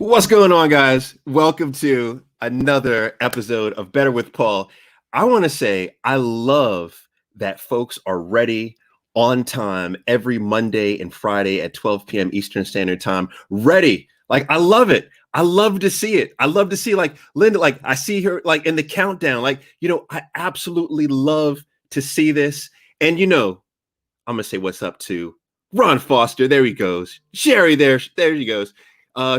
What's going on, guys? Welcome to another episode of Better with Paul. I want to say I love that folks are ready on time every Monday and Friday at 12 p.m. Eastern Standard Time. Ready. Like, I love it. I love to see it. I love to see, like, Linda, like, I see her, like, in the countdown. Like, I absolutely love to see this. And, I'm going to say what's up to Ron Foster. There he goes. Sherry, there she goes.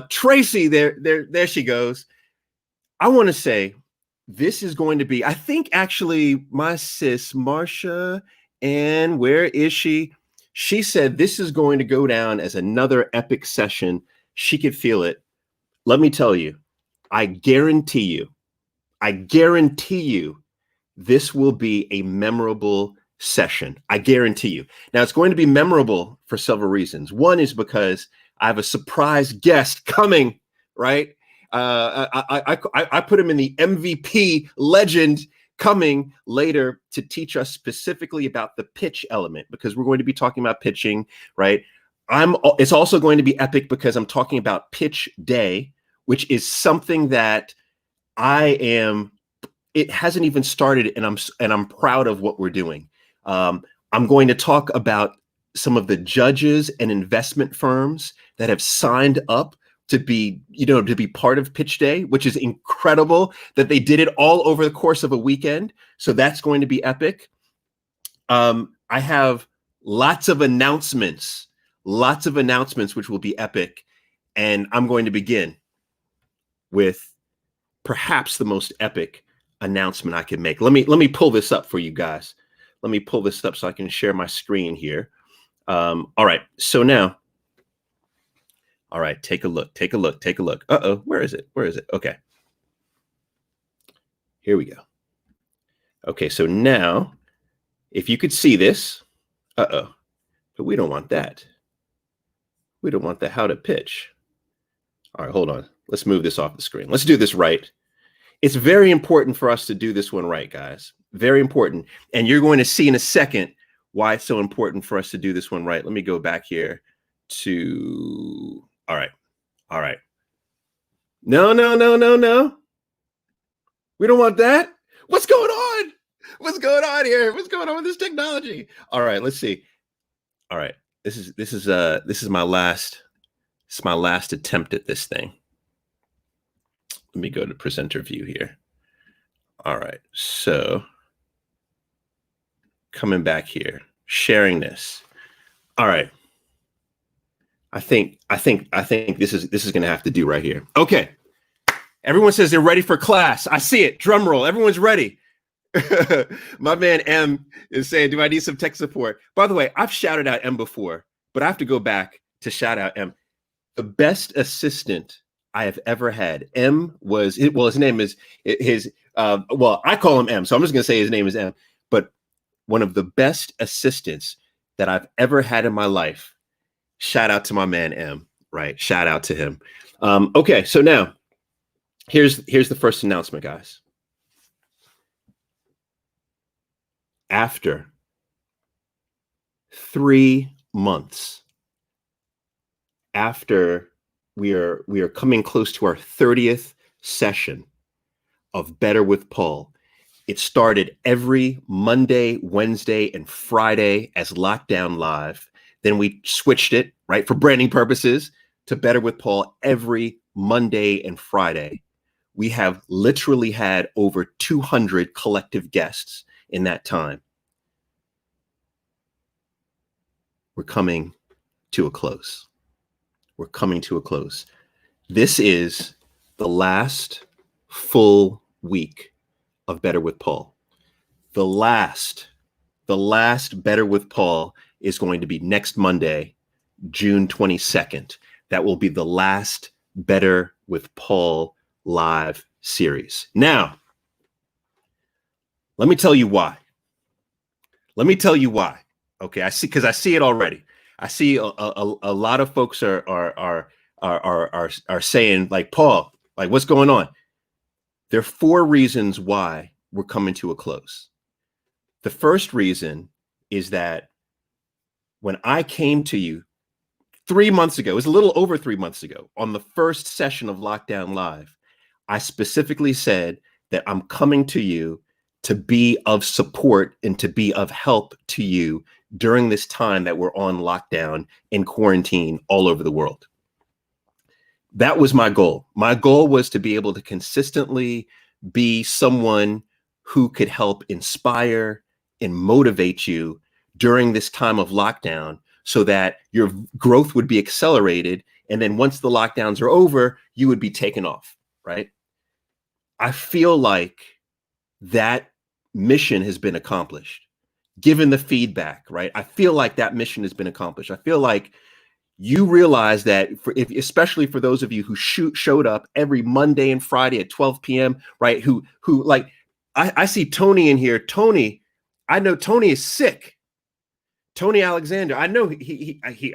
Tracy, there she goes. I want to say this is going to be, I think actually my sis, Marcia, and where is she? She said this is going to go down as another epic session. She could feel it. Let me tell you, I guarantee you, this will be a memorable session. I guarantee you. Now, it's going to be memorable for several reasons. One is because I have a surprise guest coming, right? I put him in the MVP legend coming later to teach us specifically about the pitch element, because we're going to be talking about pitching, right? It's also going to be epic because I'm talking about pitch day, which is something that it hasn't even started, and I'm proud of what we're doing. I'm going to talk about some of the judges and investment firms that have signed up to be part of Pitch Day, which is incredible that they did it all over the course of a weekend. So that's going to be epic. I have lots of announcements, which will be epic. And I'm going to begin with perhaps the most epic announcement I can make. Let me pull this up for you guys. Let me pull this up so I can share my screen here. All right. So now, all right, take a look. Uh-oh, where is it? Okay. Here we go. Okay, so now, if you could see this, but we don't want that. We don't want the how to pitch. All right, hold on. Let's move this off the screen. Let's do this right. It's very important for us to do this one right, guys. Very important. And you're going to see in a second why it's so important for us to do this one right. Let me go back here to, all right. No. We don't want that. What's going on? What's going on here? What's going on with this technology? All right, let's see. All right, this is my last attempt at this thing. Let me go to presenter view here. All right, so coming back here, sharing this. All right. I think this is going to have to do right here. Okay. Everyone says they're ready for class. I see it. Drum roll. Everyone's ready. My man M is saying, do I need some tech support? By the way, I've shouted out M before, but I have to go back to shout out M. The best assistant I have ever had. M was, his name is I call him M, so I'm just going to say his name is M, but one of the best assistants that I've ever had in my life. Shout out to my man M, right? Shout out to him. Okay, so now here's the first announcement, guys. After 3 months, after we are coming close to our 30th session of Better with Paul. It started every Monday, Wednesday, and Friday as Lockdown Live. Then we switched it, right, for branding purposes, to Better with Paul every Monday and Friday. We have literally had over 200 collective guests in that time. We're coming to a close. This is the last full week of Better with Paul. The last Better with Paul is going to be next Monday, June 22nd. That will be the last Better with Paul live series. Now, let me tell you why. Okay, I see it already. I see a lot of folks are saying, like, Paul, like, what's going on? There are 4 reasons why we're coming to a close. The first reason is that when I came to you 3 months ago, it was a little over 3 months ago, on the first session of Lockdown Live, I specifically said that I'm coming to you to be of support and to be of help to you during this time that we're on lockdown and quarantine all over the world. That was my goal. My goal was to be able to consistently be someone who could help inspire and motivate you during this time of lockdown so that your growth would be accelerated. And then once the lockdowns are over, you would be taken off, right? I feel like that mission has been accomplished, given the feedback, right? I feel like that mission has been accomplished. I feel like you realize that, especially for those of you who showed up every Monday and Friday at 12 p.m., right? Who like, I see Tony in here. Tony, I know Tony is sick. Tony Alexander, I know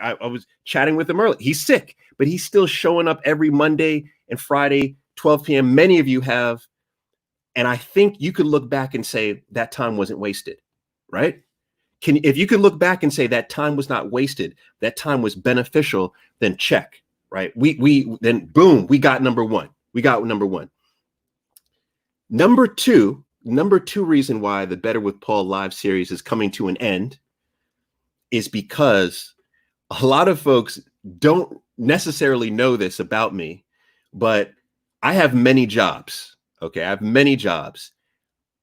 I was chatting with him earlier. He's sick, but he's still showing up every Monday and Friday, 12 p.m. Many of you have. And I think you could look back and say that time wasn't wasted, right? If you could look back and say that time was not wasted, that time was beneficial, then check, right? Then boom, we got number one. We got number one. Number two reason why the Better with Paul live series is coming to an end is because a lot of folks don't necessarily know this about me, but I have many jobs. Okay, I have many jobs.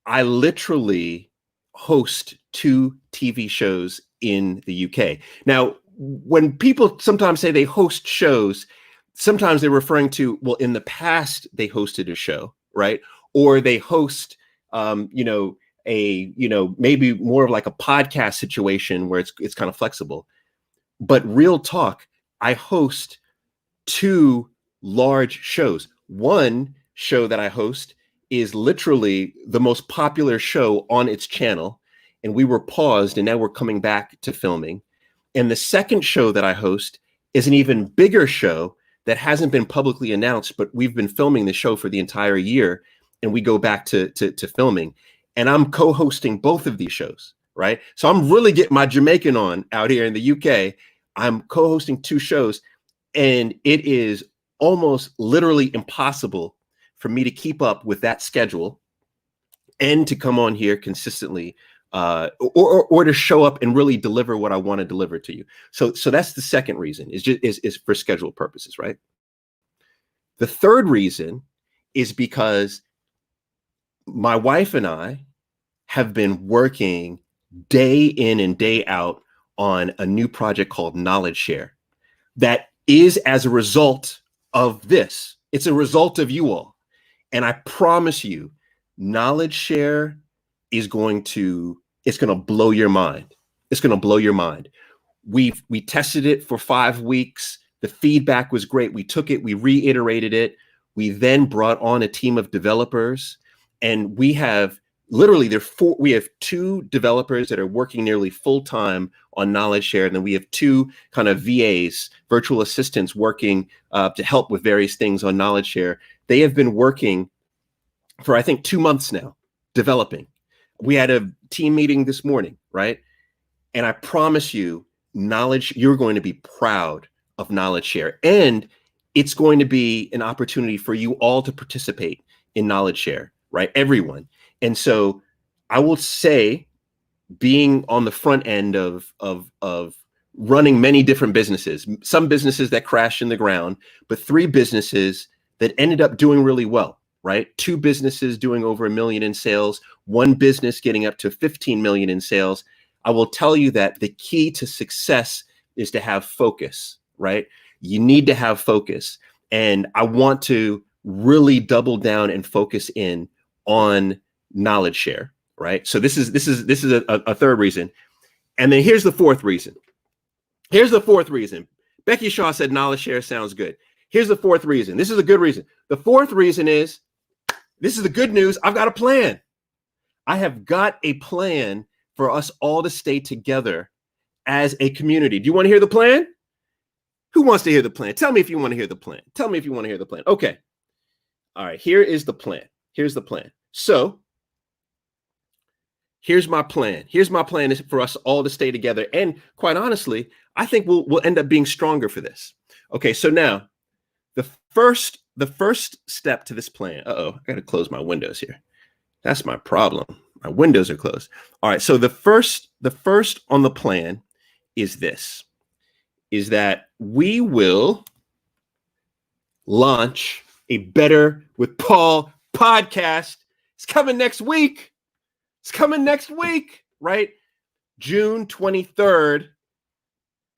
I literally host 2 TV shows in the UK. Now, when people sometimes say they host shows, sometimes they're referring to, well, in the past they hosted a show, right? Or they host, maybe more of like a podcast situation where it's kind of flexible. But real talk, I host 2 large shows. One show that I host is literally the most popular show on its channel, and we were paused and now we're coming back to filming. And the second show that I host is an even bigger show that hasn't been publicly announced, but we've been filming the show for the entire year, and we go back to filming. And I'm co-hosting both of these shows, right? So I'm really getting my Jamaican on out here in the UK. I'm co-hosting 2 shows, and it is almost literally impossible for me to keep up with that schedule and to come on here consistently, or to show up and really deliver what I want to deliver to you. So that's the second reason, is for schedule purposes, right? The third reason is because my wife and I have been working day in and day out on a new project called Knowledge Share. That is as a result of this. It's a result of you all. And I promise you, Knowledge Share is going to blow your mind. It's going to blow your mind. We tested it for 5 weeks. The feedback was great. We took it, we reiterated it. We then brought on a team of developers, and we have literally we have 2 developers that are working nearly full time on Knowledge Share. And then we have 2 kind of VAs, virtual assistants, working to help with various things on Knowledge Share. They have been working for, I think, 2 months now, developing. We had a team meeting this morning, right? And I promise you, you're going to be proud of Knowledge Share. And it's going to be an opportunity for you all to participate in Knowledge Share, right? Everyone. And so I will say, being on the front end of running many different businesses, some businesses that crashed in the ground, but 3 businesses that ended up doing really well, right? 2 businesses doing over $1 million in sales, 1 business getting up to 15 million in sales. I will tell you that the key to success is to have focus, right? You need to have focus. And I want to really double down and focus in on Knowledge Share, right? So this is a third reason. And then here's the fourth reason. Becky Shaw said Knowledge Share sounds good. Here's the fourth reason. This is a good reason. The fourth reason is, this is the good news. I've got a plan. I have got a plan for us all to stay together as a community. Do you want to hear the plan? Who wants to hear the plan? Tell me if you want to hear the plan. Tell me if you want to hear the plan. Okay. All right. Here is the plan. Here's the plan. So Here's my plan. Here's my plan is for us all to stay together. And quite honestly, I think we'll end up being stronger for this. Okay, so now the first step to this plan. I got to close my windows here. That's my problem. My windows are closed. All right, so the first on the plan is that we will launch a Better with Paul podcast. It's coming next week. Right? June 23rd.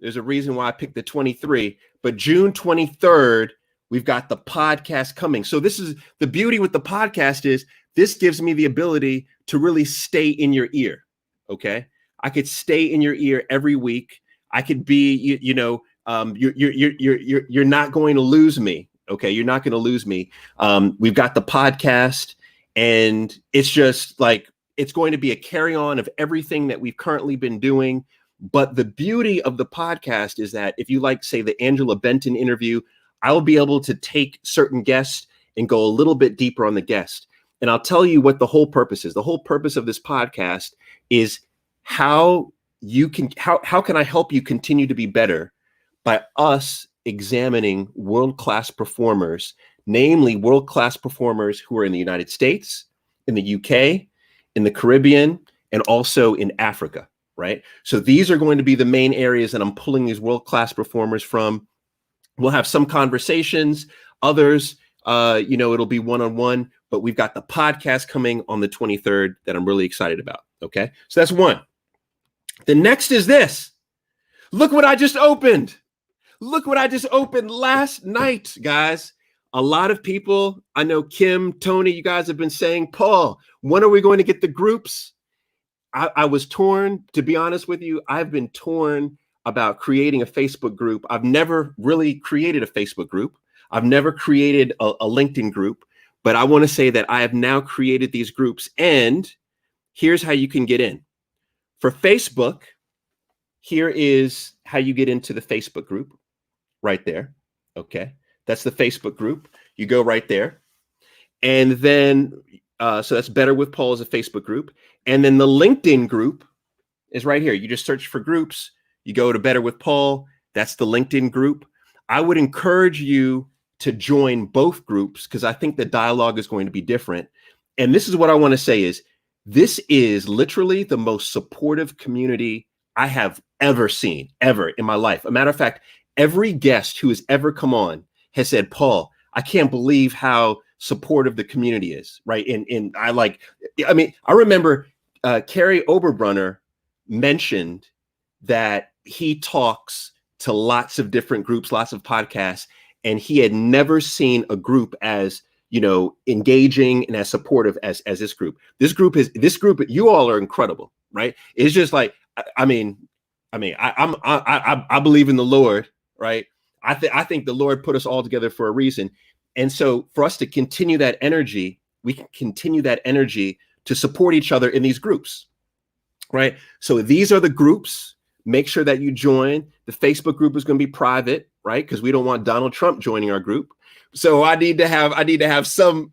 There's a reason why I picked the 23, but June 23rd, we've got the podcast coming. So this is the beauty with the podcast is this gives me the ability to really stay in your ear. Okay. I could stay in your ear every week. I could be, you're not going to lose me. Okay. You're not going to lose me. We've got the podcast and it's just like, it's going to be a carry on of everything that we've currently been doing. But the beauty of the podcast is that if you like, say, the Angela Benton interview, I'll be able to take certain guests and go a little bit deeper on the guest. And I'll tell you what the whole purpose is. The whole purpose of this podcast is how can I help you continue to be better by us examining world-class performers, namely world-class performers who are in the United States, in the UK, in the Caribbean, and also in Africa, right? So these are going to be the main areas that I'm pulling these world-class performers from. We'll have some conversations, others, it'll be one-on-one, but we've got the podcast coming on the 23rd that I'm really excited about, okay? So that's one. The next is this. Look what I just opened. Look what I just opened last night, guys. A lot of people, I know Kim, Tony, you guys have been saying, Paul, when are we going to get the groups? I was torn, to be honest with you. I've been torn about creating a Facebook group. I've never really created a Facebook group. I've never created a LinkedIn group, but I want to say that I have now created these groups. And here's how you can get in. For Facebook, here is how you get into the Facebook group right there. Okay. That's the Facebook group. You go right there. And then, so that's Better with Paul as a Facebook group. And then the LinkedIn group is right here. You just search for groups. You go to Better with Paul. That's the LinkedIn group. I would encourage you to join both groups because I think the dialogue is going to be different. And this is what I want to say is this is literally the most supportive community I have ever seen, ever in my life. A matter of fact, every guest who has ever come on has said, Paul, I can't believe how supportive the community is, right? And I remember Carrie Oberbrunner mentioned that he talks to lots of different groups, lots of podcasts, and he had never seen a group as, engaging and as supportive as this group. This group, you all are incredible, right? It's just like, I believe in the Lord, right? I think the Lord put us all together for a reason. And so for us to continue that energy, we can continue that energy to support each other in these groups, right? So these are the groups. Make sure that you join. The Facebook group is going to be private, right? Because we don't want Donald Trump joining our group. So I need to have some,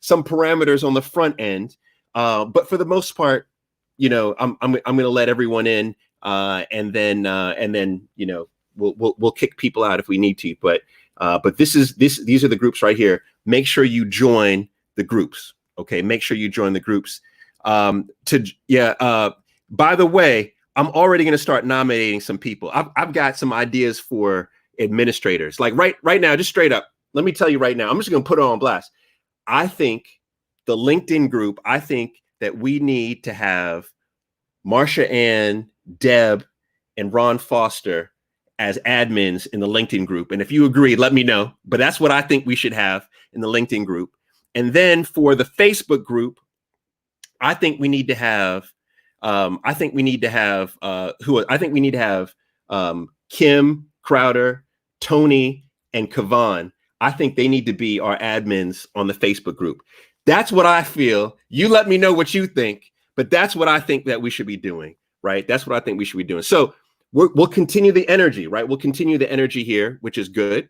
some parameters on the front end. But for the most part, I'm going to let everyone in, and then we'll kick people out if we need to. But these are the groups right here. Make sure you join the groups. Okay, make sure you join the groups. By the way, I'm already going to start nominating some people. I've got some ideas for administrators. Like right now, just straight up. Let me tell you right now. I'm just going to put it on blast. I think the LinkedIn group. I think that we need to have Marsha Ann, Deb, and Ron Foster as admins in the LinkedIn group. And if you agree, let me know. But that's what I think we should have in the LinkedIn group. And then for the Facebook group, I think we need to have Kim Crowder, Tony, and Kavan. I think they need to be our admins on the Facebook group. That's what I feel. You let me know what you think, but that's what I think that we should be doing, right? That's what I think we should be doing. So we'll continue the energy, right? We'll continue the energy here, which is good.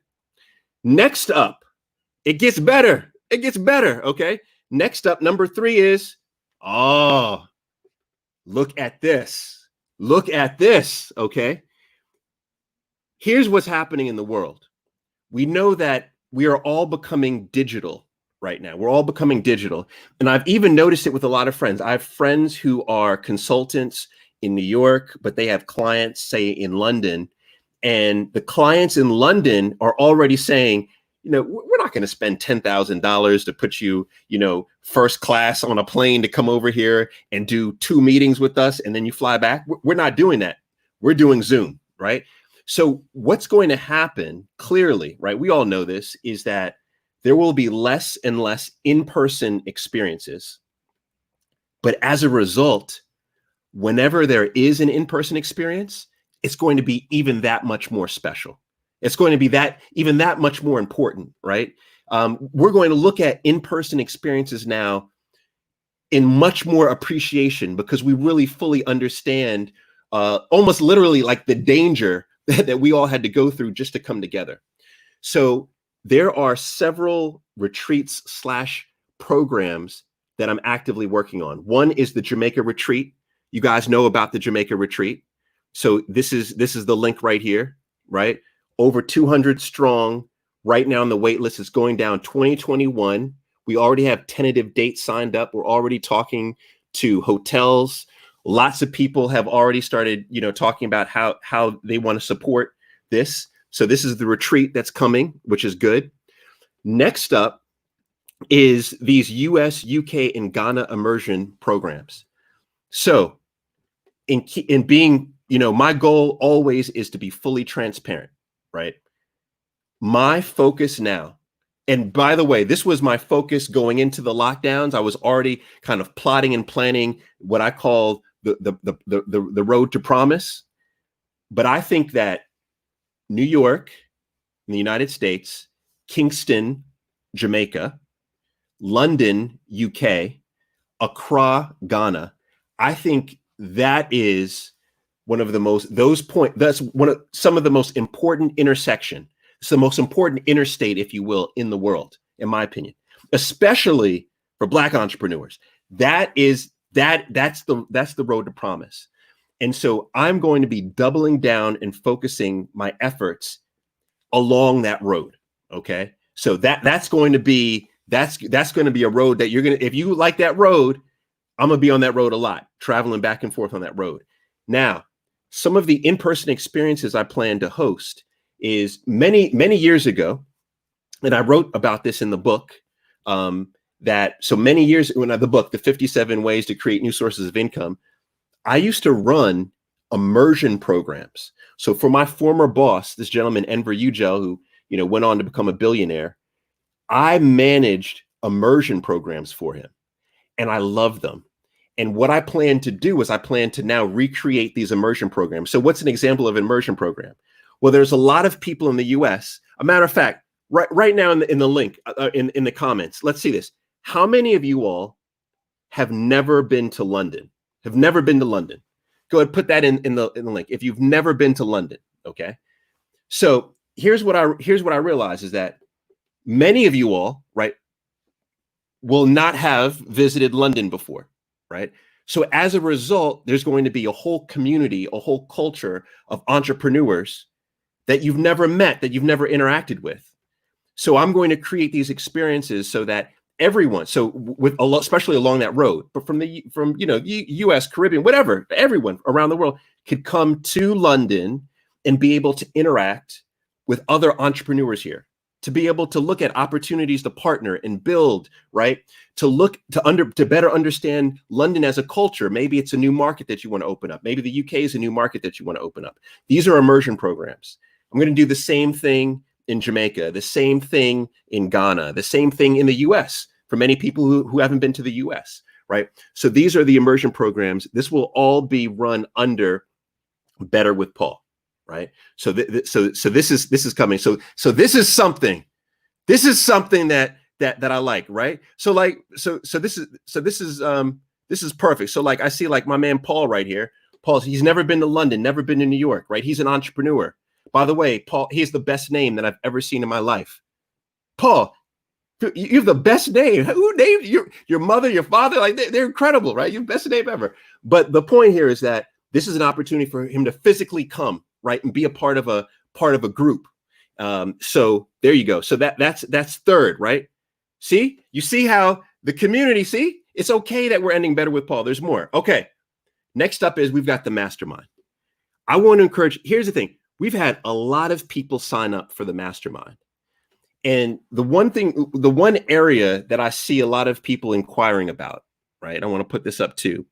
Next up, it gets better. It gets better, okay? Next up, number 3 is, Look at this. Look at this. Okay. Here's what's happening in the world. We know that we are all becoming digital right now. We're all becoming digital. And I've even noticed it with a lot of friends. I have friends who are consultants in New York, but they have clients, say, in London. And the clients in London are already saying, we're not going to spend $10,000 to put you, first class on a plane to come over here and do 2 meetings with us, and then you fly back. We're not doing that. We're doing Zoom, right? So what's going to happen clearly, right? We all know this, is that there will be less and less in-person experiences. But as a result, whenever there is an in-person experience, it's going to be even that much more special. It's going to be even that much more important, right? We're going to look at in-person experiences now in much more appreciation, because we really fully understand almost literally like the danger that we all had to go through just to come together. So there are several retreats / programs that I'm actively working on. One is the Jamaica retreat. You guys know about the Jamaica retreat. So this is the link right here, right? Over 200 strong right now on the wait list. Is going down 2021. We already have tentative dates signed up. We're already talking to hotels. Lots of people have already started, talking about how they want to support this. So this is the retreat that's coming, which is good. Next up is these US, UK, and Ghana immersion programs. So in being, my goal always is to be fully transparent, right? My focus now, and by the way, this was my focus going into the lockdowns. I was already kind of plotting and planning what I call the road to promise. But I think that New York, in the United States, Kingston, Jamaica, London, UK, Accra, Ghana, I think that is one of the most, that's some of the most important intersection. It's the most important interstate, if you will, in the world, in my opinion, especially for Black entrepreneurs. That's the road to promise. And so I'm going to be doubling down and focusing my efforts along that road. Okay. So that's going to be a road that you're going to, if you like that road, I'm going to be on that road a lot, traveling back and forth on that road. Now, some of the in-person experiences I plan to host is many years ago, and I wrote about this in the book, so many years when the book, The 57 Ways to Create New Sources of Income, I used to run immersion programs. So for my former boss, this gentleman, Enver Ugel, who, went on to become a billionaire, I managed immersion programs for him, and I loved them. And what I plan to do is I plan to now recreate these immersion programs. So what's an example of an immersion program? Well, there's a lot of people in the US. A matter of fact, right now in the link, in the comments, let's see this. How many of you all have never been to London? Have never been to London? Go ahead, put that in the link. If you've never been to London, okay? So here's what I realize is that many of you all, right, will not have visited London before, right? So as a result, there's going to be a whole community, a whole culture of entrepreneurs that you've never met, that you've never interacted with. So I'm going to create these experiences so that everyone, especially along that road, but from US, Caribbean, whatever, everyone around the world could come to London and be able to interact with other entrepreneurs here, to be able to look at opportunities to partner and build, right? To better understand London as a culture. Maybe it's a new market that you want to open up. Maybe the UK is a new market that you want to open up. These are immersion programs. I'm going to do the same thing in Jamaica, the same thing in Ghana, the same thing in the US for many people who haven't been to the US, right? So these are the immersion programs. This will all be run under Better with Paul, right? So this is coming. So this is something that I like, right? So this is perfect. So like I see like my man Paul right here. Paul, he's never been to London, never been to New York, right? He's an entrepreneur. By the way, Paul, he has the best name that I've ever seen in my life. Paul, you have the best name. Who named your mother, your father? Like they're incredible, right? Your best name ever. But the point here is that this is an opportunity for him to physically come, right, and be a part of a group. So there you go. So that's third, right? See, you see how the community, see, it's okay that we're ending better with Paul. There's more. Okay. Next up is we've got the mastermind. I want to encourage, here's the thing. We've had a lot of people sign up for the mastermind. And the one area that I see a lot of people inquiring about, right? I want to put this up too,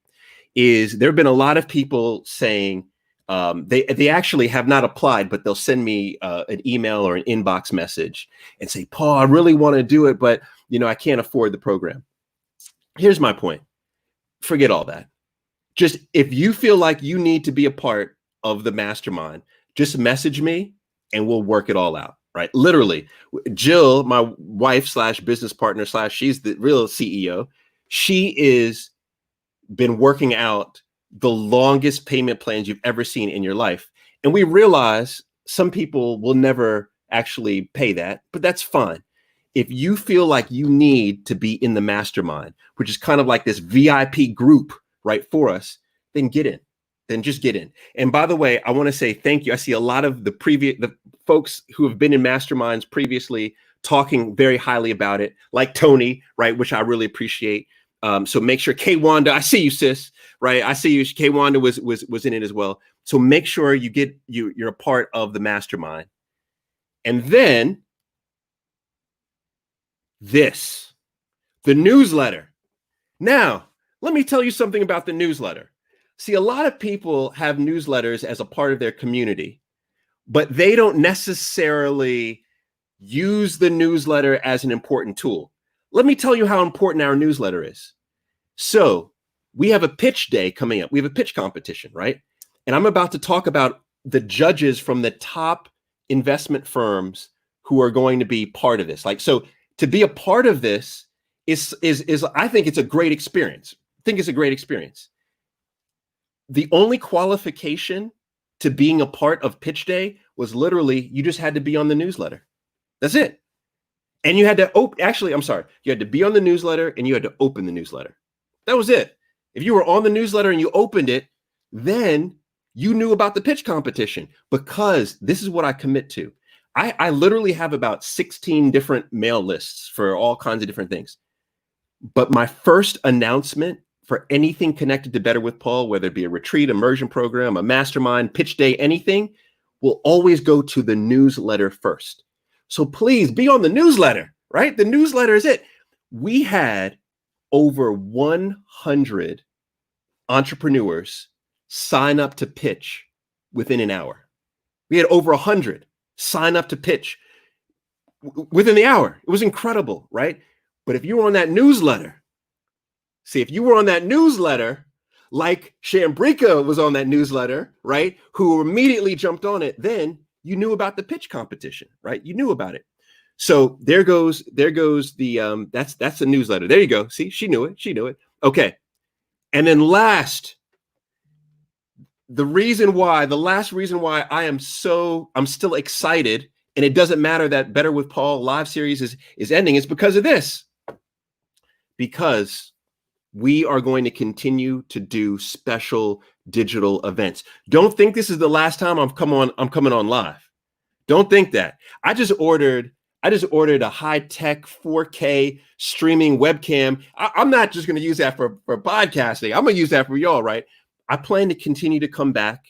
is there have been a lot of people saying they actually have not applied, but they'll send me an email or an inbox message and say, Paul, I really want to do it, but I can't afford the program. Here's my point. Forget all that. Just if you feel like you need to be a part of the mastermind, just message me and we'll work it all out. Right. Literally, Jill, my wife / business partner / she's the real CEO. She is been working out the longest payment plans you've ever seen in your life. And we realize some people will never actually pay that, but that's fine. If you feel like you need to be in the mastermind, which is kind of like this VIP group, right, for us, then get in. Then just get in. And by the way, I want to say thank you. I see a lot of the folks who have been in masterminds previously talking very highly about it, like Tony, right, which I really appreciate. So make sure K Wanda, I see you, sis, right? I see you. K Wanda was in it as well. So make sure you're a part of the mastermind. And then the newsletter. Now, let me tell you something about the newsletter. See, a lot of people have newsletters as a part of their community, but they don't necessarily use the newsletter as an important tool. Let me tell you how important our newsletter is. So we have a pitch day coming up. We have a pitch competition, right? And I'm about to talk about the judges from the top investment firms who are going to be part of this. Like, so to be a part of this is I think it's a great experience. I think it's a great experience. The only qualification to being a part of pitch day was literally you just had to be on the newsletter. That's it. And you had to you had to be on the newsletter and you had to open the newsletter. That was it. If you were on the newsletter and you opened it, then you knew about the pitch competition, because this is what I commit to. I literally have about 16 different mail lists for all kinds of different things. But my first announcement for anything connected to Better with Paul, whether it be a retreat, immersion program, a mastermind, pitch day, anything, will always go to the newsletter first. So please be on the newsletter, right? The newsletter is it. We had over 100 entrepreneurs sign up to pitch within an hour. We had over 100 sign up to pitch within the hour. It was incredible, right? But if you were on that newsletter, like Shambrika was on that newsletter, right? Who immediately jumped on it, then you knew about the pitch competition, right? You knew about it. So there goes the that's the newsletter. There you go. See, she knew it. Okay. And then the last reason why I'm still excited, and it doesn't matter that Better with Paul live series is ending, is because of this. Because we are going to continue to do special digital events. Don't think this is the last time I'm coming on live. Don't think that. I just ordered a high-tech 4K streaming webcam. I'm not just going to use that for podcasting. I'm going to use that for y'all, right? I plan to continue to come back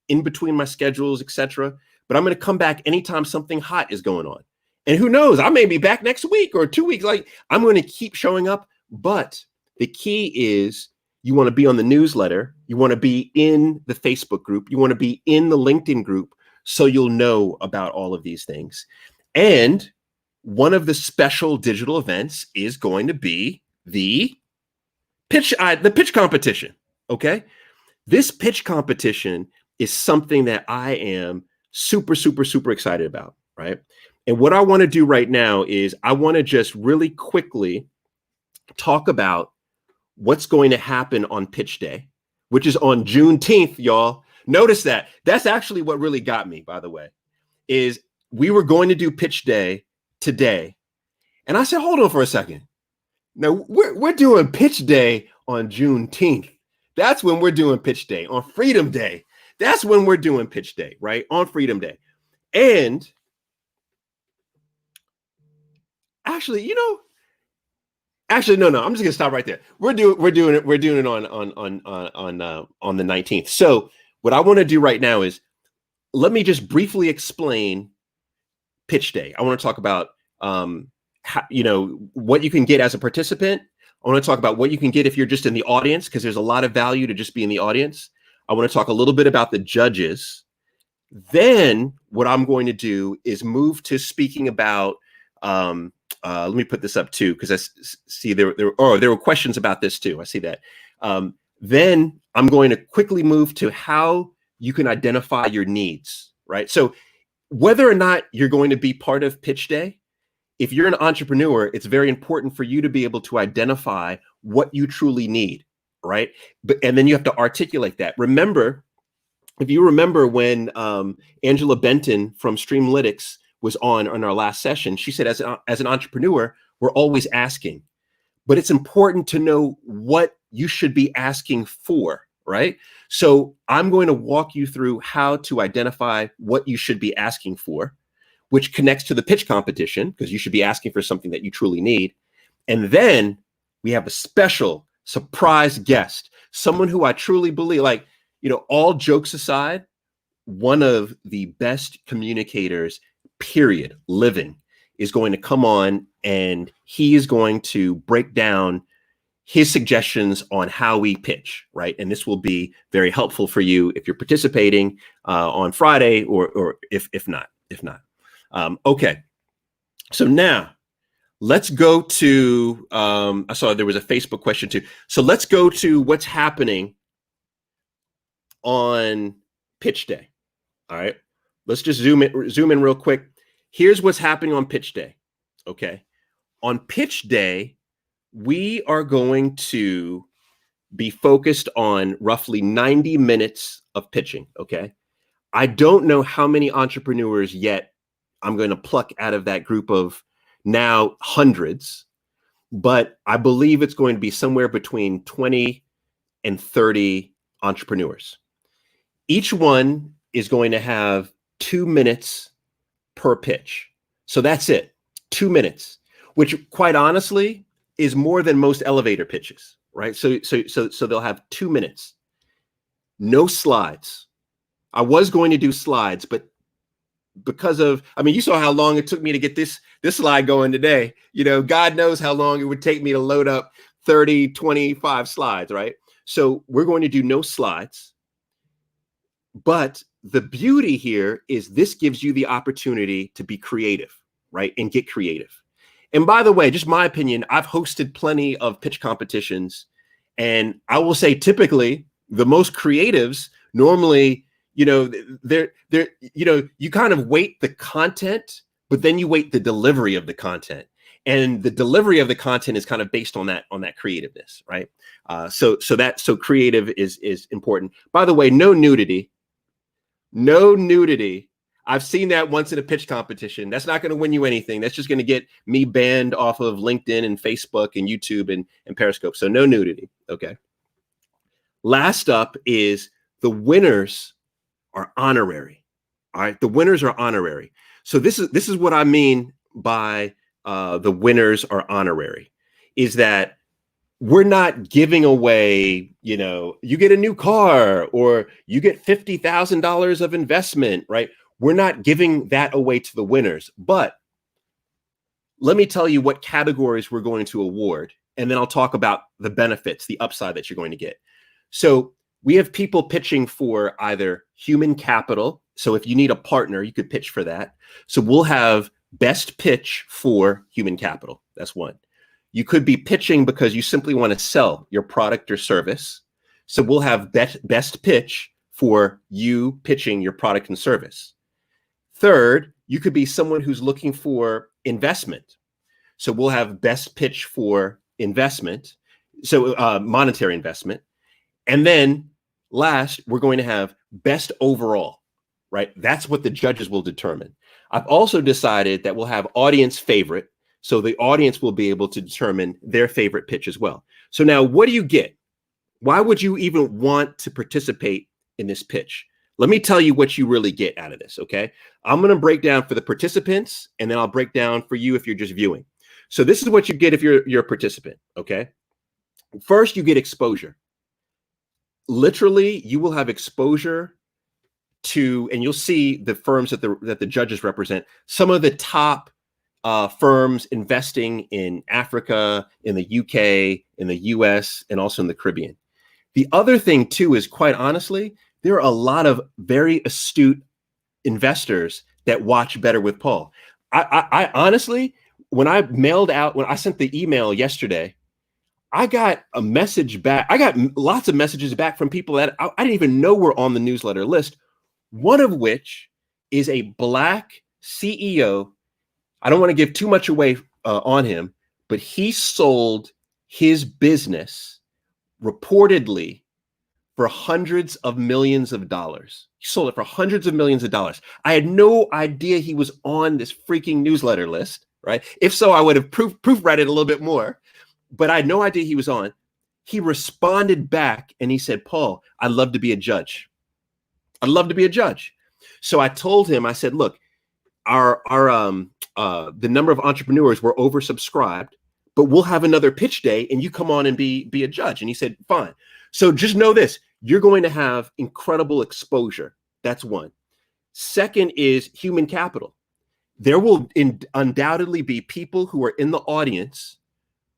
in between my schedules, etc. But I'm going to come back anytime something hot is going on. And who knows, I may be back next week or 2 weeks. Like, I'm going to keep showing up. But the key is you want to be on the newsletter. You want to be in the Facebook group. You want to be in the LinkedIn group so you'll know about all of these things. And one of the special digital events is going to be the pitch competition. Okay. This pitch competition is something that I am super, super, super excited about. Right. And what I want to do right now is I want to just really quickly talk about what's going to happen on pitch day, which is on Juneteenth, y'all. Notice that. That's actually what really got me, by the way, is we were going to do pitch day today. And I said, hold on for a second. Now we're doing pitch day on Juneteenth. That's when we're doing pitch day. On Freedom Day, that's when we're doing pitch day, right? On Freedom Day. And actually, no. I'm just gonna stop right there. We're doing it on the 19th. So what I want to do right now is let me just briefly explain pitch day. I want to talk about how, what you can get as a participant. I want to talk about what you can get if you're just in the audience, because there's a lot of value to just be in the audience. I want to talk a little bit about the judges. Then what I'm going to do is move to speaking about, let me put this up too, because I see there were questions about this too. I see that. Then I'm going to quickly move to how you can identify your needs, right? So whether or not you're going to be part of pitch day, if you're an entrepreneur, it's very important for you to be able to identify what you truly need, right? And then you have to articulate that. Remember, if you remember when Angela Benton from Streamlytics was on our last session, she said, as an entrepreneur, we're always asking, but it's important to know what you should be asking for, right? So I'm going to walk you through how to identify what you should be asking for, which connects to the pitch competition, because you should be asking for something that you truly need. And then we have a special surprise guest, someone who I truly believe, all jokes aside, one of the best communicators, period, living, is going to come on, and he is going to break down his suggestions on how we pitch, right? And this will be very helpful for you if you're participating on Friday, or if not. Okay, so now let's go to, I saw there was a Facebook question too. So let's go to what's happening on pitch day. All right, let's just zoom in real quick. Here's what's happening on pitch day. Okay, on pitch day, we are going to be focused on roughly 90 minutes of pitching. Okay, I don't know how many entrepreneurs yet I'm going to pluck out of that group of now hundreds, but I believe it's going to be somewhere between 20 and 30 entrepreneurs. Each one is going to have 2 minutes per pitch. So that's it, 2 minutes, which quite honestly is more than most elevator pitches, right? So they'll have 2 minutes, no slides. I was going to do slides, but because of, you saw how long it took me to get this slide going today. God knows how long it would take me to load up 30, 25 slides, right? So we're going to do no slides. But the beauty here is this gives you the opportunity to be creative, right? And get creative. And by the way, just my opinion, I've hosted plenty of pitch competitions, and I will say typically the most creatives normally, they're you kind of weight the content, but then you weight the delivery of the content, and the delivery of the content is kind of based on that creativeness, right? So creative is important. By the way, no nudity. I've seen that once in a pitch competition. That's not going to win you anything. That's just going to get me banned off of LinkedIn and Facebook and YouTube and Periscope. So no nudity. Okay. Last up is the winners are honorary. All right. The winners are honorary. So this is what I mean by the winners are honorary, is that we're not giving away, you get a new car or you get $50,000 of investment, right? We're not giving that away to the winners. But let me tell you what categories we're going to award, and then I'll talk about the benefits, the upside that you're going to get. So we have people pitching for either human capital. So if you need a partner, you could pitch for that. So we'll have best pitch for human capital. That's one. You could be pitching because you simply want to sell your product or service. So we'll have best pitch for you pitching your product and service. Third, you could be someone who's looking for investment. So we'll have best pitch for investment, so monetary investment. And then last, we're going to have best overall, right? That's what the judges will determine. I've also decided that we'll have audience favorite. So the audience will be able to determine their favorite pitch as well. So now what do you get? Why would you even want to participate in this pitch? Let me tell you what you really get out of this, okay? I'm going to break down for the participants, and then I'll break down for you if you're just viewing. So this is what you get if you're a participant, okay? First, you get exposure. Literally, you will have exposure to, and you'll see the firms that the judges represent, some of the top firms investing in Africa, in the UK, in the US, and also in the Caribbean. The other thing too is, quite honestly, there are a lot of very astute investors that watch Better with Paul. I honestly, when I sent the email yesterday, I got a message back. I got lots of messages back from people that I didn't even know were on the newsletter list. One of which is a Black CEO. I don't want to give too much away on him, but he sold his business reportedly for hundreds of millions of dollars. He sold it for hundreds of millions of dollars. I had no idea he was on this freaking newsletter list, right? If so, I would have proofread it a little bit more, but I had no idea he was on. He responded back and he said, Paul, I'd love to be a judge. I'd love to be a judge. So I told him, I said, look, the number of entrepreneurs were oversubscribed, but we'll have another pitch day and you come on and be a judge. And he said, fine. So just know this, you're going to have incredible exposure. That's one. Second is human capital. There will undoubtedly be people who are in the audience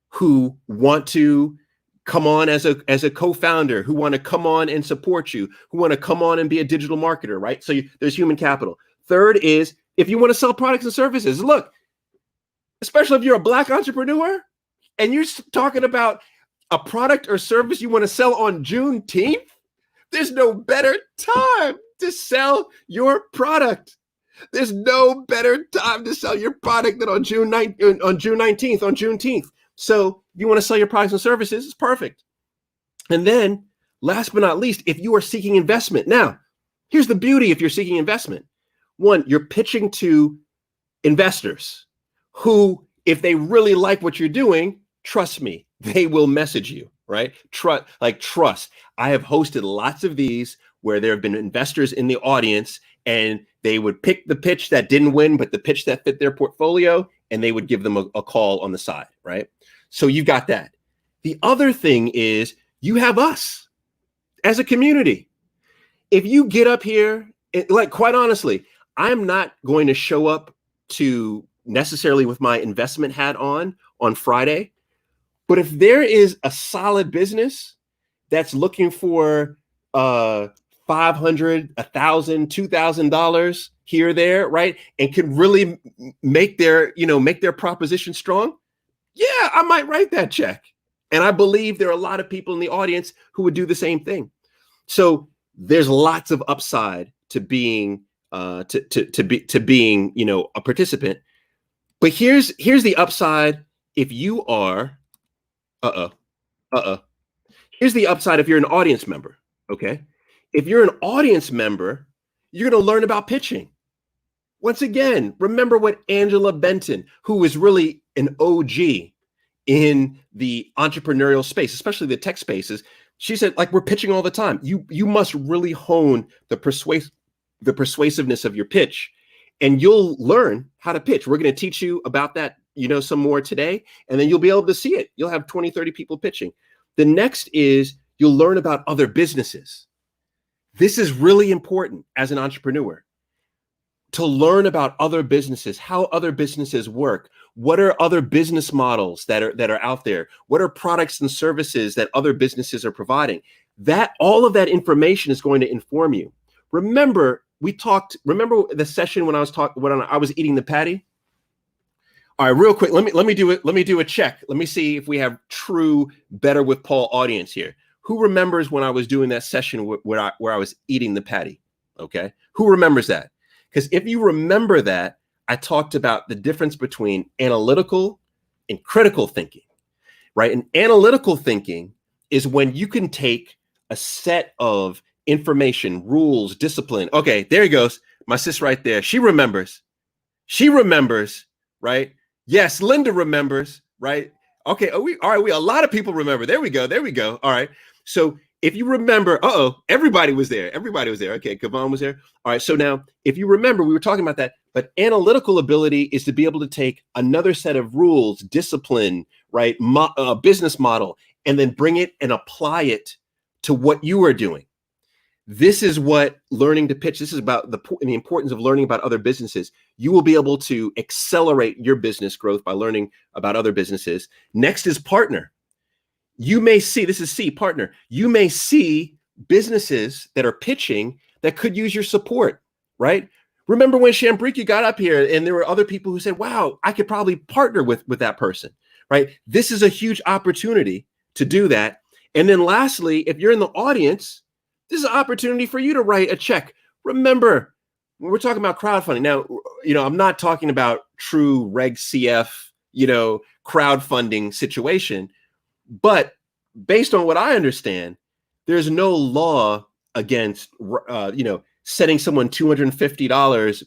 who want to come on as a co-founder, who want to come on and support you, who want to come on and be a digital marketer, right? So there's human capital. Third is, if you want to sell products and services, look, especially if you're a Black entrepreneur and you're talking about a product or service you want to sell on Juneteenth, there's no better time to sell your product. There's no better time to sell your product than on June 19th, on Juneteenth. So you want to sell your products and services, it's perfect. And then last but not least, if you are seeking investment. Now, here's the beauty if you're seeking investment. One, you're pitching to investors who, if they really like what you're doing, trust me, they will message you, right? Trust. I have hosted lots of these where there have been investors in the audience and they would pick the pitch that didn't win, but the pitch that fit their portfolio, and they would give them a call on the side, right? So you've got that. The other thing is you have us as a community. If you get up here, quite honestly, I'm not going to show up to necessarily with my investment hat on Friday. But if there is a solid business that's looking for $500, $1,000, $2,000 here or there, right, and can really make their proposition strong, yeah, I might write that check. And I believe there are a lot of people in the audience who would do the same thing. So there's lots of upside to being being a participant. But here's the upside if you are. Here's the upside if you're an audience member, okay? If you're an audience member, you're going to learn about pitching. Once again, remember what Angela Benton, who is really an OG in the entrepreneurial space, especially the tech spaces, she said, we're pitching all the time. You must really hone the persuasiveness of your pitch, and you'll learn how to pitch. We're going to teach you about that, some more today, and then you'll be able to see it. You'll have 20, 30 people pitching. The next is you'll learn about other businesses. This is really important as an entrepreneur, to learn about other businesses, how other businesses work. What are other business models that are out there? What are products and services that other businesses are providing? All of that information is going to inform you. Remember the session when I was eating the patty? All right, real quick, let me do a check. Let me see if we have true Better with Paul audience here. Who remembers when I was doing that session where I was eating the patty? Okay, who remembers that? Because if you remember that, I talked about the difference between analytical and critical thinking, right? And analytical thinking is when you can take a set of information, rules, discipline. Okay, there he goes. My sis right there. She remembers, right? Yes, Linda remembers, right? Okay. All right. A lot of people remember. There we go. There we go. All right. So if you remember, everybody was there. Everybody was there. Okay. Kavan was there. All right. So now, if you remember, we were talking about that, but analytical ability is to be able to take another set of rules, discipline, right? Business model, and then bring it and apply it to what you are doing. This is what learning to pitch. This is about the importance of learning about other businesses. You will be able to accelerate your business growth by learning about other businesses. Next is partner. You may see, this is C, partner. You may see businesses that are pitching that could use your support, right? Remember when Shambriki got up here and there were other people who said, wow, I could probably partner with that person, right? This is a huge opportunity to do that. And then lastly, if you're in the audience, this is an opportunity for you to write a check. Remember, when we're talking about crowdfunding. Now, I'm not talking about true Reg CF, crowdfunding situation, but based on what I understand, there's no law against, setting someone $250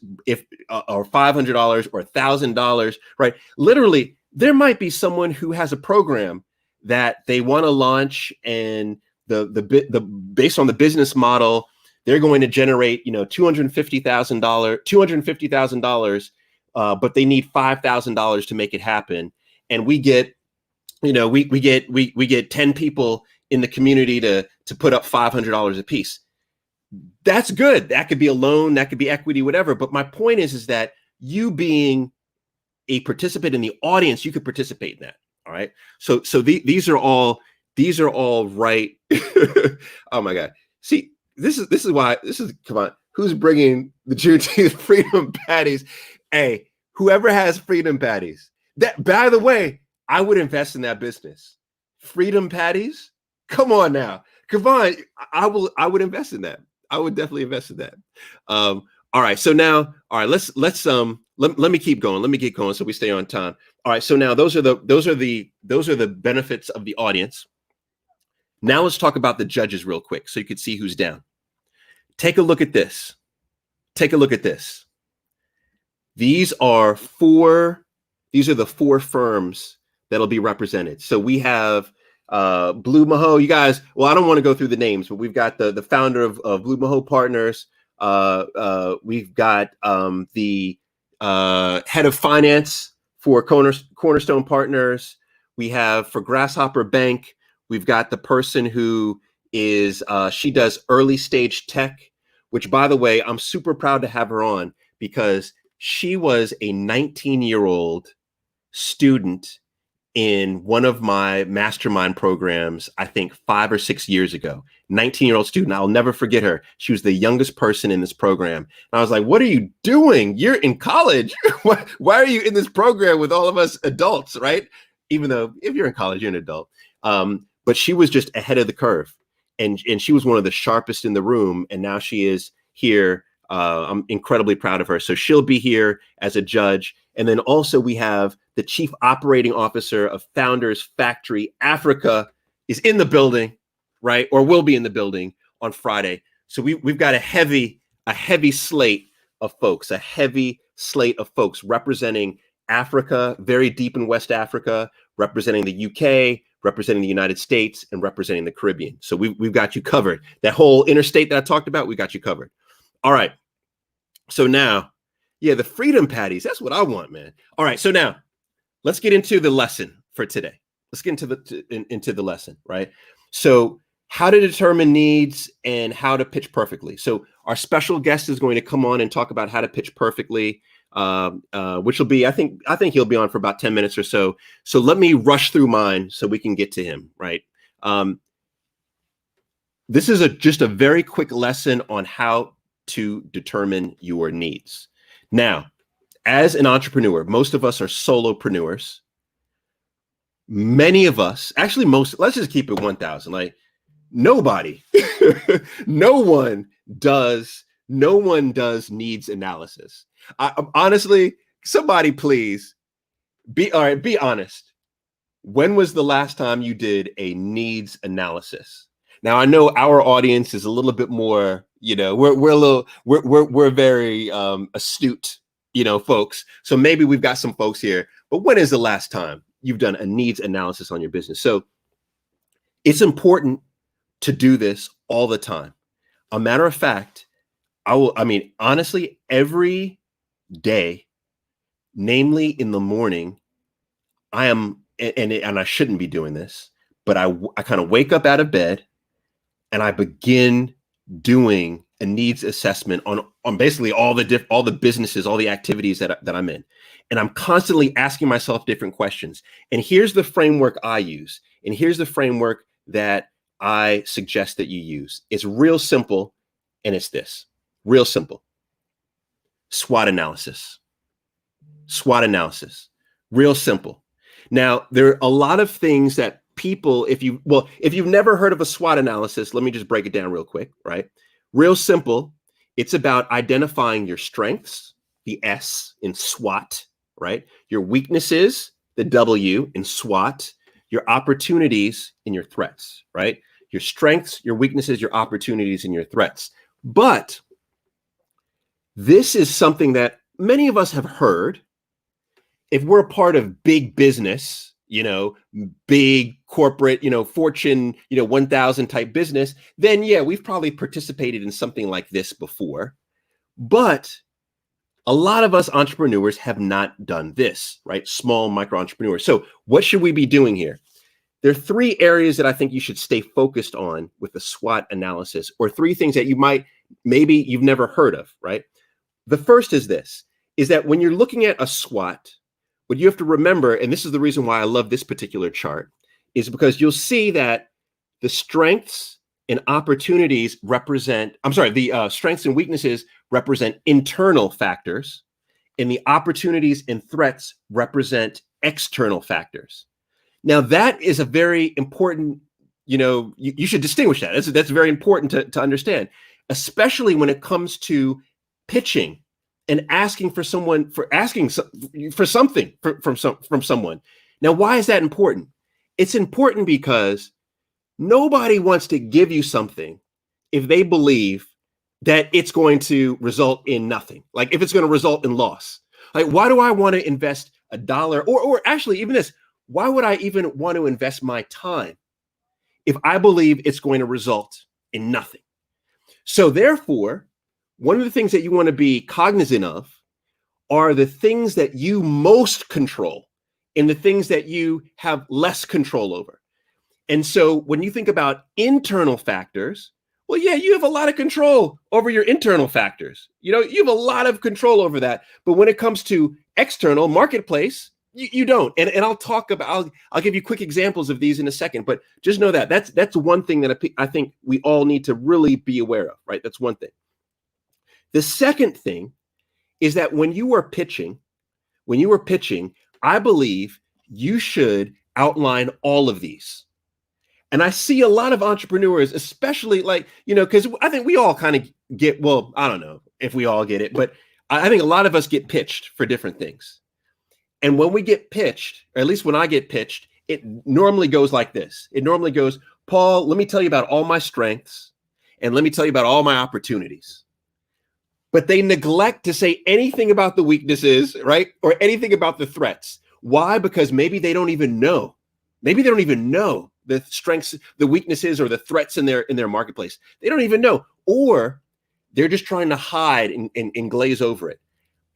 or $500 or $1,000, right? Literally, there might be someone who has a program that they want to launch, and the based on the business model, they're going to generate $250,000, but they need $5,000 to make it happen, and we get we get 10 people in the community to put up $500 a piece. That's good. That could be a loan, that could be equity, whatever. But my point is that you being a participant in the audience, you could participate in that. All right. So these are all right. Oh my God. See, this is come on. Who's bringing the Juneteenth freedom patties? Hey, whoever has freedom patties. That, by the way, I would invest in that business. Freedom patties. Come on now. Come on. I would invest in that. I would definitely invest in that. All right. So now, all right, let's let me keep going. Let me get going so we stay on time. All right. So now those are the benefits of the audience. Now let's talk about the judges real quick so you can see who's down. Take a look at this. Take a look at this. These are the four firms that'll be represented. So we have Blue Maho. You guys, well, I don't want to go through the names, but we've got the founder of Blue Maho Partners. We've got the head of finance for Cornerstone Partners. We have for Grasshopper Bank, we've got the person who is, she does early stage tech, which, by the way, I'm super proud to have her on because she was a 19-year-old student in one of my Mastermind programs, I think 5 or 6 years ago. 19-year-old student. I'll never forget her. She was the youngest person in this program. And I was like, what are you doing? You're in college. Why are you in this program with all of us adults, right? Even though if you're in college, you're an adult. But she was just ahead of the curve. And she was one of the sharpest in the room. And now she is here. I'm incredibly proud of her. So she'll be here as a judge. And then also we have the chief operating officer of Founders Factory Africa is in the building, right? Or will be in the building on Friday. So we've got a heavy slate of folks, representing Africa, very deep in West Africa, representing the UK, representing the United States, and representing the Caribbean. So we've got you covered. That whole interstate that I talked about, we got you covered. All right. So now, yeah, the freedom patties, that's what I want, man. All right. So now let's get into the lesson for today. Let's get into the lesson, right? So how to determine needs and how to pitch perfectly. So our special guest is going to come on and talk about how to pitch perfectly, which will be, I think he'll be on for about 10 minutes or so. So let me rush through mine so we can get to him, right? This is just a very quick lesson on how to determine your needs. Now, as an entrepreneur, most of us are solopreneurs. Many of us, actually let's just keep it 1,000. Like nobody, no one does needs analysis. Honestly, somebody please be honest. When was the last time you did a needs analysis? Now I know our audience is a little bit more, we're very astute, folks. So maybe we've got some folks here, but when is the last time you've done a needs analysis on your business. So it's important to do this all the time. A matter of fact, honestly, every day, namely in the morning, I am, and I shouldn't be doing this, but I kind of wake up out of bed and I begin doing a needs assessment on basically all the businesses, all the activities that I'm in. And I'm constantly asking myself different questions. And here's the framework I use. And here's the framework that I suggest that you use. It's real simple. And it's this, real simple. SWOT analysis. SWOT analysis. Real simple. Now, there are a lot of things that people, if you've never heard of a SWOT analysis, let me just break it down real quick, right? Real simple. It's about identifying your strengths, the S in SWOT, right? Your weaknesses, the W in SWOT, your opportunities and your threats, right? Your strengths, your weaknesses, your opportunities, and your threats. But this is something that many of us have heard. If we're a part of big business, big corporate, Fortune, 1000 type business, then yeah, we've probably participated in something like this before. But a lot of us entrepreneurs have not done this, right? Small micro entrepreneurs. So what should we be doing here? There are three areas that I think you should stay focused on with the SWOT analysis, or three things that maybe you've never heard of, right? The first is that when you're looking at a SWOT, what you have to remember, and this is the reason why I love this particular chart, is because you'll see that the strengths and opportunities the strengths and weaknesses represent internal factors, and the opportunities and threats represent external factors. Now, that is a very important, you should distinguish that. That's very important to understand, especially when it comes to pitching and asking for something from someone. Now, why is that important? It's important because nobody wants to give you something if they believe that it's going to result in nothing. Like if it's going to result in loss. Like, why do I want to invest $1? Or actually even this, why would I even want to invest my time if I believe it's going to result in nothing? So therefore, one of the things that you want to be cognizant of are the things that you most control and the things that you have less control over. And so when you think about internal factors, well, yeah, you have a lot of control over your internal factors. You have a lot of control over that. But when it comes to external marketplace, you don't. And I'll give you quick examples of these in a second, but just know that that's one thing that I think we all need to really be aware of, right? That's one thing. The second thing is that when you are pitching, I believe you should outline all of these. And I see a lot of entrepreneurs, especially because I think we all kind of get, well, I don't know if we all get it, but I think a lot of us get pitched for different things. And when we get pitched, or at least when I get pitched, it normally goes like this. It normally goes, Paul, let me tell you about all my strengths and let me tell you about all my opportunities. But they neglect to say anything about the weaknesses, right? Or anything about the threats. Why? Because maybe they don't even know. Maybe they don't even know the strengths, the weaknesses, or the threats in their marketplace. They don't even know. Or they're just trying to hide and glaze over it.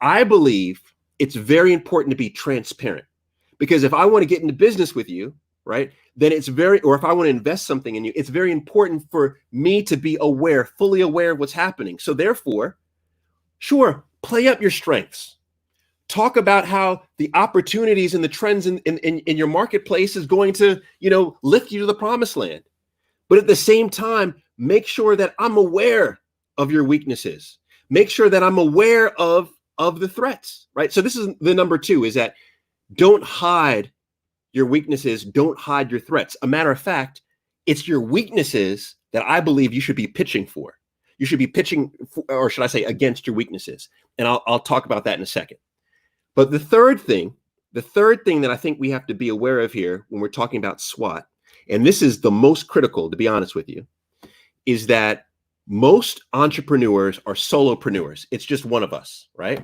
I believe it's very important to be transparent, because if I want to get into business with you, right, then or if I want to invest something in you, it's very important for me to be fully aware of what's happening. So therefore, sure, play up your strengths. Talk about how the opportunities and the trends in your marketplace is going to, lift you to the promised land. But at the same time, make sure that I'm aware of your weaknesses. Make sure that I'm aware of the threats, right? So this is the number 2, is that don't hide your weaknesses. Don't hide your threats. A matter of fact, it's your weaknesses that I believe you should be pitching for. You should be pitching, or should I say, against your weaknesses. And I'll talk about that in a second. But the third thing that I think we have to be aware of here when we're talking about SWOT, and this is the most critical, to be honest with you, is that most entrepreneurs are solopreneurs. It's just one of us, right?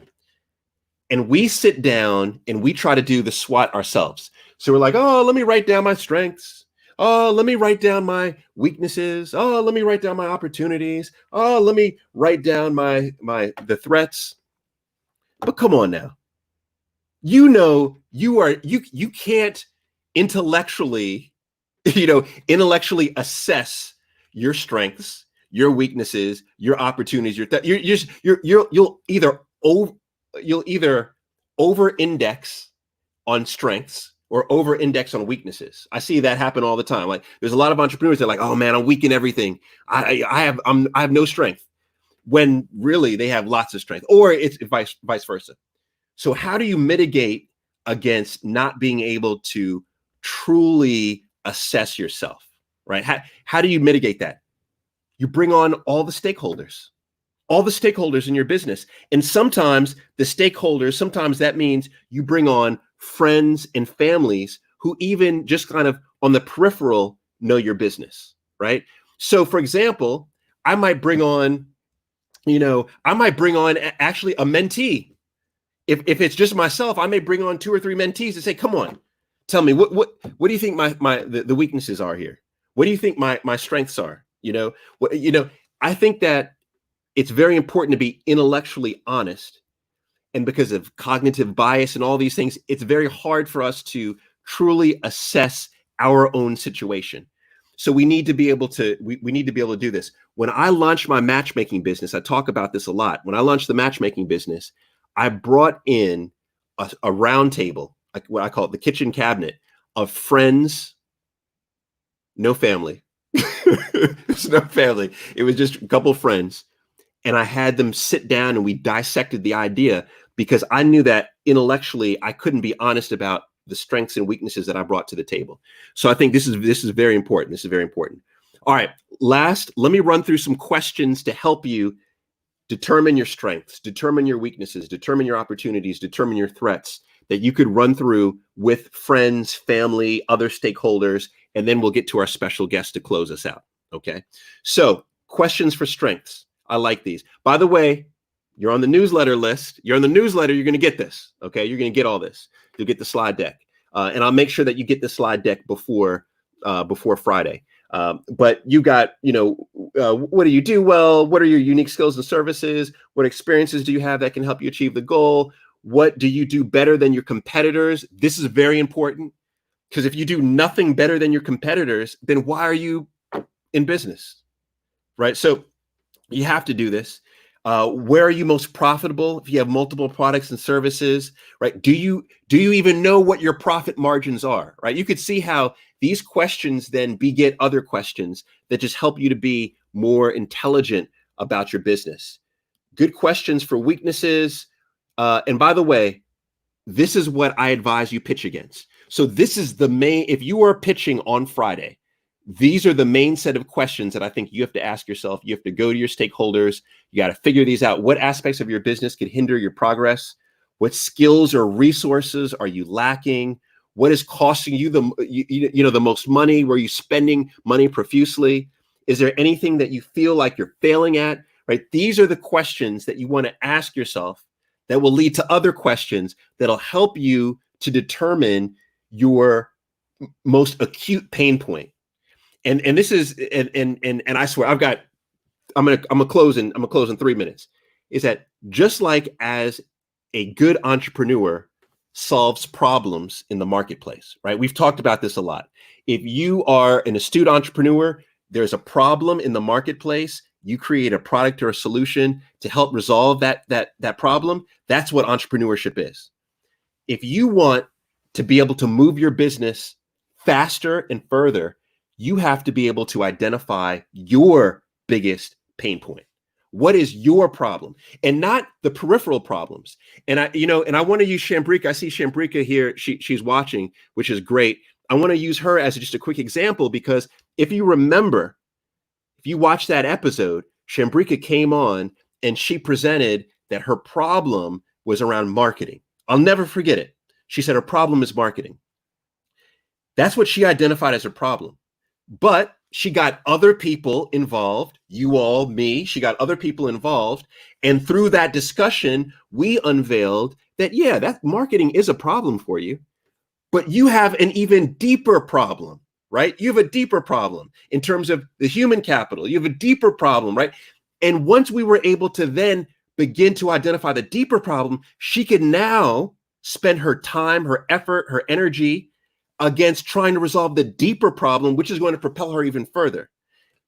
And we sit down and we try to do the SWOT ourselves. So we're like, oh, let me write down my strengths. Oh, let me write down my weaknesses. Oh, let me write down my opportunities. Oh, let me write down the threats. But come on now. You can't intellectually, intellectually assess your strengths, your weaknesses, your opportunities. You'll either over index on strengths or over index on weaknesses. I see that happen all the time. Like there's a lot of entrepreneurs that are like, oh man, I'm weak in everything. I have no strength, when really they have lots of strength, or it's vice versa. So how do you mitigate against not being able to truly assess yourself, right? How do you mitigate that? You bring on all the stakeholders in your business. And sometimes that means you bring on friends and families who even just kind of on the peripheral know your business, right? So for example, I might bring on actually a mentee. If it's just myself, I may bring on 2 or 3 mentees and say, come on, tell me what do you think the weaknesses are here? What do you think my strengths are? I think that it's very important to be intellectually honest. And because of cognitive bias and all these things, it's very hard for us to truly assess our own situation. So we need to be able to do this. When I launched my matchmaking business, I talk about this a lot. When I launched the matchmaking business, I brought in a round table, like what I call it, the kitchen cabinet of friends, no family. There's no family. It was just a couple of friends. And I had them sit down and we dissected the idea, because I knew that intellectually I couldn't be honest about the strengths and weaknesses that I brought to the table. So I think this is very important. This is very important. All right. Last, let me run through some questions to help you determine your strengths, determine your weaknesses, determine your opportunities, determine your threats that you could run through with friends, family, other stakeholders, and then we'll get to our special guest to close us out. Okay. So questions for strengths. I like these. By the way, you're on the newsletter list. You're on the newsletter. You're going to get this. Okay. You're going to get all this. You'll get the slide deck. And I'll make sure that you get the slide deck before Friday. But you got, what do you do well? What are your unique skills and services? What experiences do you have that can help you achieve the goal? What do you do better than your competitors? This is very important, because if you do nothing better than your competitors, then why are you in business, right? So you have to do this. Where are you most profitable? If you have multiple products and services, right? Do you even know what your profit margins are, right? You could see how these questions then beget other questions that just help you to be more intelligent about your business. Good questions for weaknesses. And by the way, this is what I advise you pitch against. So this is the main, if you are pitching on Friday, these are the main set of questions that I think you have to ask yourself. You have to go to your stakeholders. You got to figure these out. What aspects of your business could hinder your progress? What skills or resources are you lacking? What is costing you the most money? Where are you spending money profusely? Is there anything that you feel like you're failing at? Right? These are the questions that you want to ask yourself that will lead to other questions that'll help you to determine your most acute pain point. And this is and I swear I'm gonna close in 3 minutes. Is that just like as a good entrepreneur solves problems in the marketplace, right? We've talked about this a lot. If you are an astute entrepreneur, there's a problem in the marketplace, you create a product or a solution to help resolve that problem. That's what entrepreneurship is. If you want to be able to move your business faster and further, you have to be able to identify your biggest pain point. What is your problem, and not the peripheral problems? And I want to use Shambrika. I see Shambrika here. She's watching, which is great. I want to use her as just a quick example, because if you remember, if you watch that episode, Shambrika came on and she presented that her problem was around marketing. I'll never forget it. She said her problem is marketing. That's what she identified as her problem. But she got other people involved, you all, me, she got other people involved. And through that discussion, we unveiled that, yeah, that marketing is a problem for you, But you have an even deeper problem, right? You have a deeper problem in terms of the human capital. You have a deeper problem, right? And once we were able to then begin to identify the deeper problem, she could now spend her time, her effort, her energy against trying to resolve the deeper problem, which is going to propel her even further.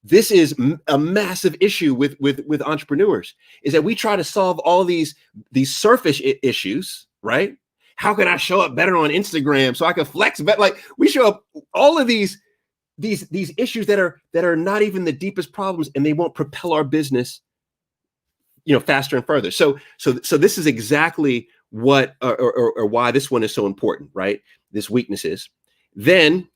This is a massive issue with entrepreneurs, is that we try to solve all these surface issues, right? How can I show up better on Instagram so I can flex better? Like, we show up all of these issues that are not even the deepest problems, and they won't propel our business, faster and further. So this is exactly what or why this one is so important, right? This weaknesses. Then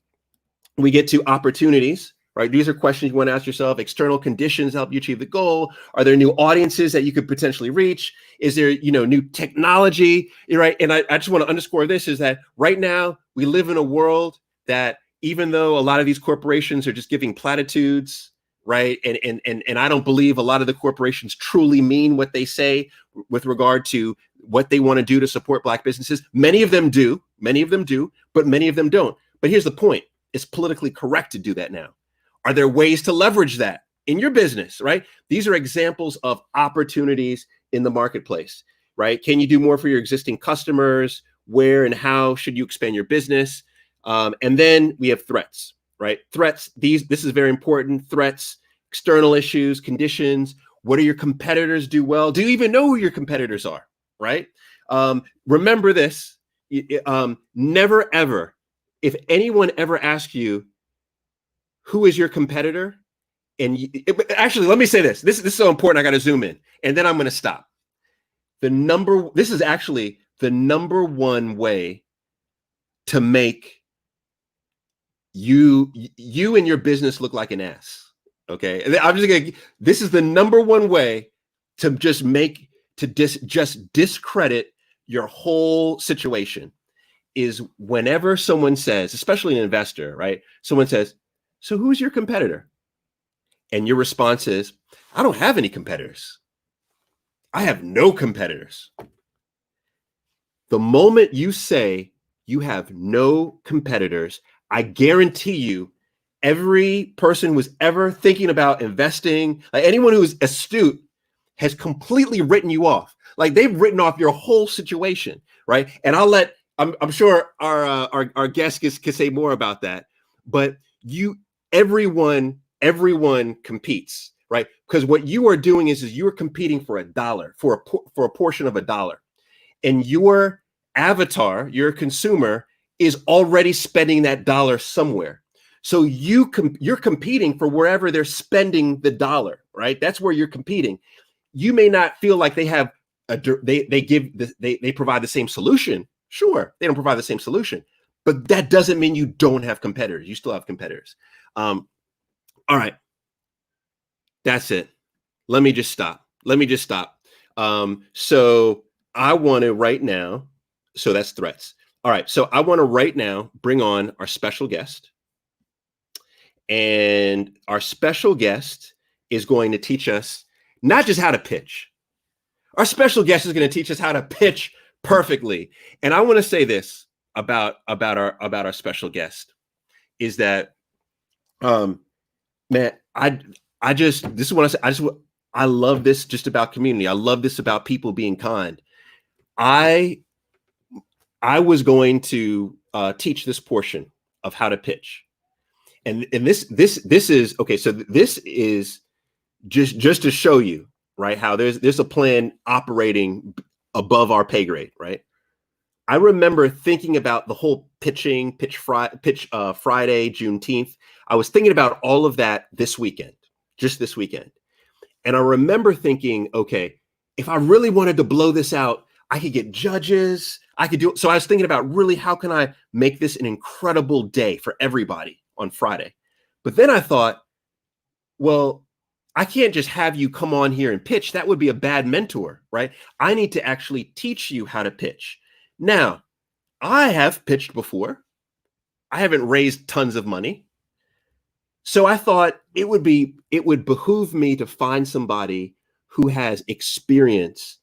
we get to opportunities. Right? These are questions you want to ask yourself. External conditions help you achieve the goal. Are there new audiences that you could potentially reach? Is there, new technology? Right? And I just want to underscore this, is that right now we live in a world that, even though a lot of these corporations are just giving platitudes, right? And I don't believe a lot of the corporations truly mean what they say with regard to what they want to do to support Black businesses. Many of them do, but many of them don't. But here's the point. It's politically correct to do that now. Are there ways to leverage that in your business, right? These are examples of opportunities in the marketplace, right? Can you do more for your existing customers? Where and how should you expand your business? And then we have threats, right? Threats, this is very important. Threats, external issues, conditions. What do your competitors do well? Do you even know who your competitors are, right? Remember this, never ever, if anyone ever asks you, who is your competitor? And actually, let me say this. This is so important. I got to zoom in, and then I'm going to stop. This is actually the number one way to make you and your business look like an ass. Okay, and I'm just gonna. This is the number one way to just discredit your whole situation. Is whenever someone says, especially an investor, right? Someone says, so who's your competitor? And your response is, I don't have any competitors. I have no competitors. The moment you say you have no competitors, I guarantee you, every person who was ever thinking about investing, like anyone who is astute, has completely written you off. Like, they've written off your whole situation, right? And I'm sure our guest can say more about that, but everyone competes, right? Because what you are doing is you are competing for $1, for a portion of $1, and your avatar, your consumer, is already spending that $1 somewhere. So you're competing for wherever they're spending the $1, right? That's where you're competing. You may not feel like they have they provide the same solution. Sure, they don't provide the same solution, but that doesn't mean you don't have competitors. You still have competitors. All right, that's it. Let me just stop. So I want to right now, so that's threats. All right, so I want to right now bring on our special guest. And our special guest is going to teach us not just how to pitch. Our special guest is going to teach us how to pitch perfectly. And I want to say this about our special guest, is that man, I love this just about community. I love this about people being kind. I was going to teach this portion of how to pitch, and this is okay. So this is just to show you, right, how there's a plan operating above our pay grade, right? I remember thinking about the whole pitch Friday, Juneteenth. I was thinking about all of that just this weekend. And I remember thinking, okay, if I really wanted to blow this out, I could get judges. So I was thinking about really, how can I make this an incredible day for everybody on Friday? But then I thought, well, I can't just have you come on here and pitch. That would be a bad mentor, right? I need to actually teach you how to pitch. Now, I have pitched before. I haven't raised tons of money. So I thought it would behoove me to find somebody who has experience,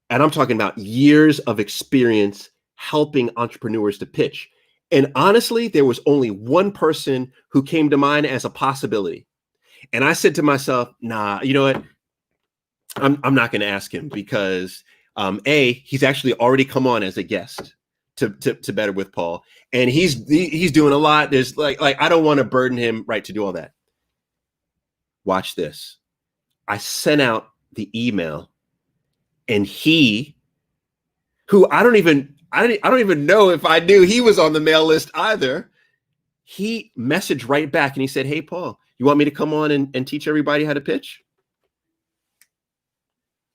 and I'm talking about years of experience helping entrepreneurs to pitch. And honestly, there was only one person who came to mind as a possibility. And I said to myself, nah, you know what? I'm not going to ask him because he's actually already come on as a guest to Better with Paul, and he's doing a lot. There's like I don't want to burden him to do all that. Watch this. I sent out the email, and he, who I don't even know if I knew he was on the mail list either. He messaged right back and he said, "Hey, Paul, you want me to come on and teach everybody how to pitch?"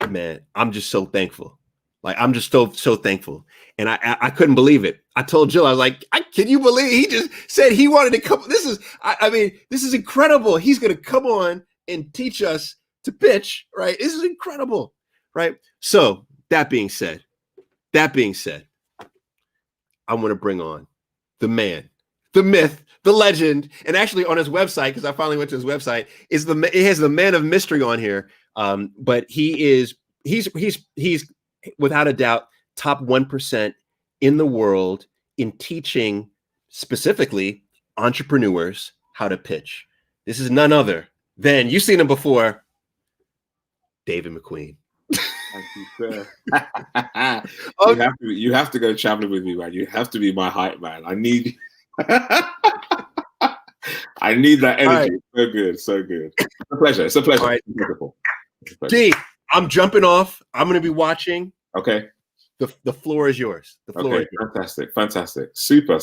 Man, I'm just so thankful. Like, I'm just so thankful. And I couldn't believe it. I told Jill, I was like, can you believe he just said he wanted to come? This is, I mean, this is incredible. He's going to come on and teach us to pitch, right? This is incredible, right? So that being said, I want to bring on the man, the myth, the legend, and actually on his website, because I finally went to his website, it has the man of mystery on here. But he's without a doubt top 1% in the world in teaching specifically entrepreneurs how to pitch. This is none other than, you've seen him before, David McQueen. Thank you, sir. You have to go traveling with me, man. You have to be my hype man. I need I need that energy. Right. So good. It's a pleasure. It's a pleasure. All right. Wonderful. D, I'm jumping off. I'm going to be watching. Okay. The floor is yours. The floor is yours. Fantastic. Super.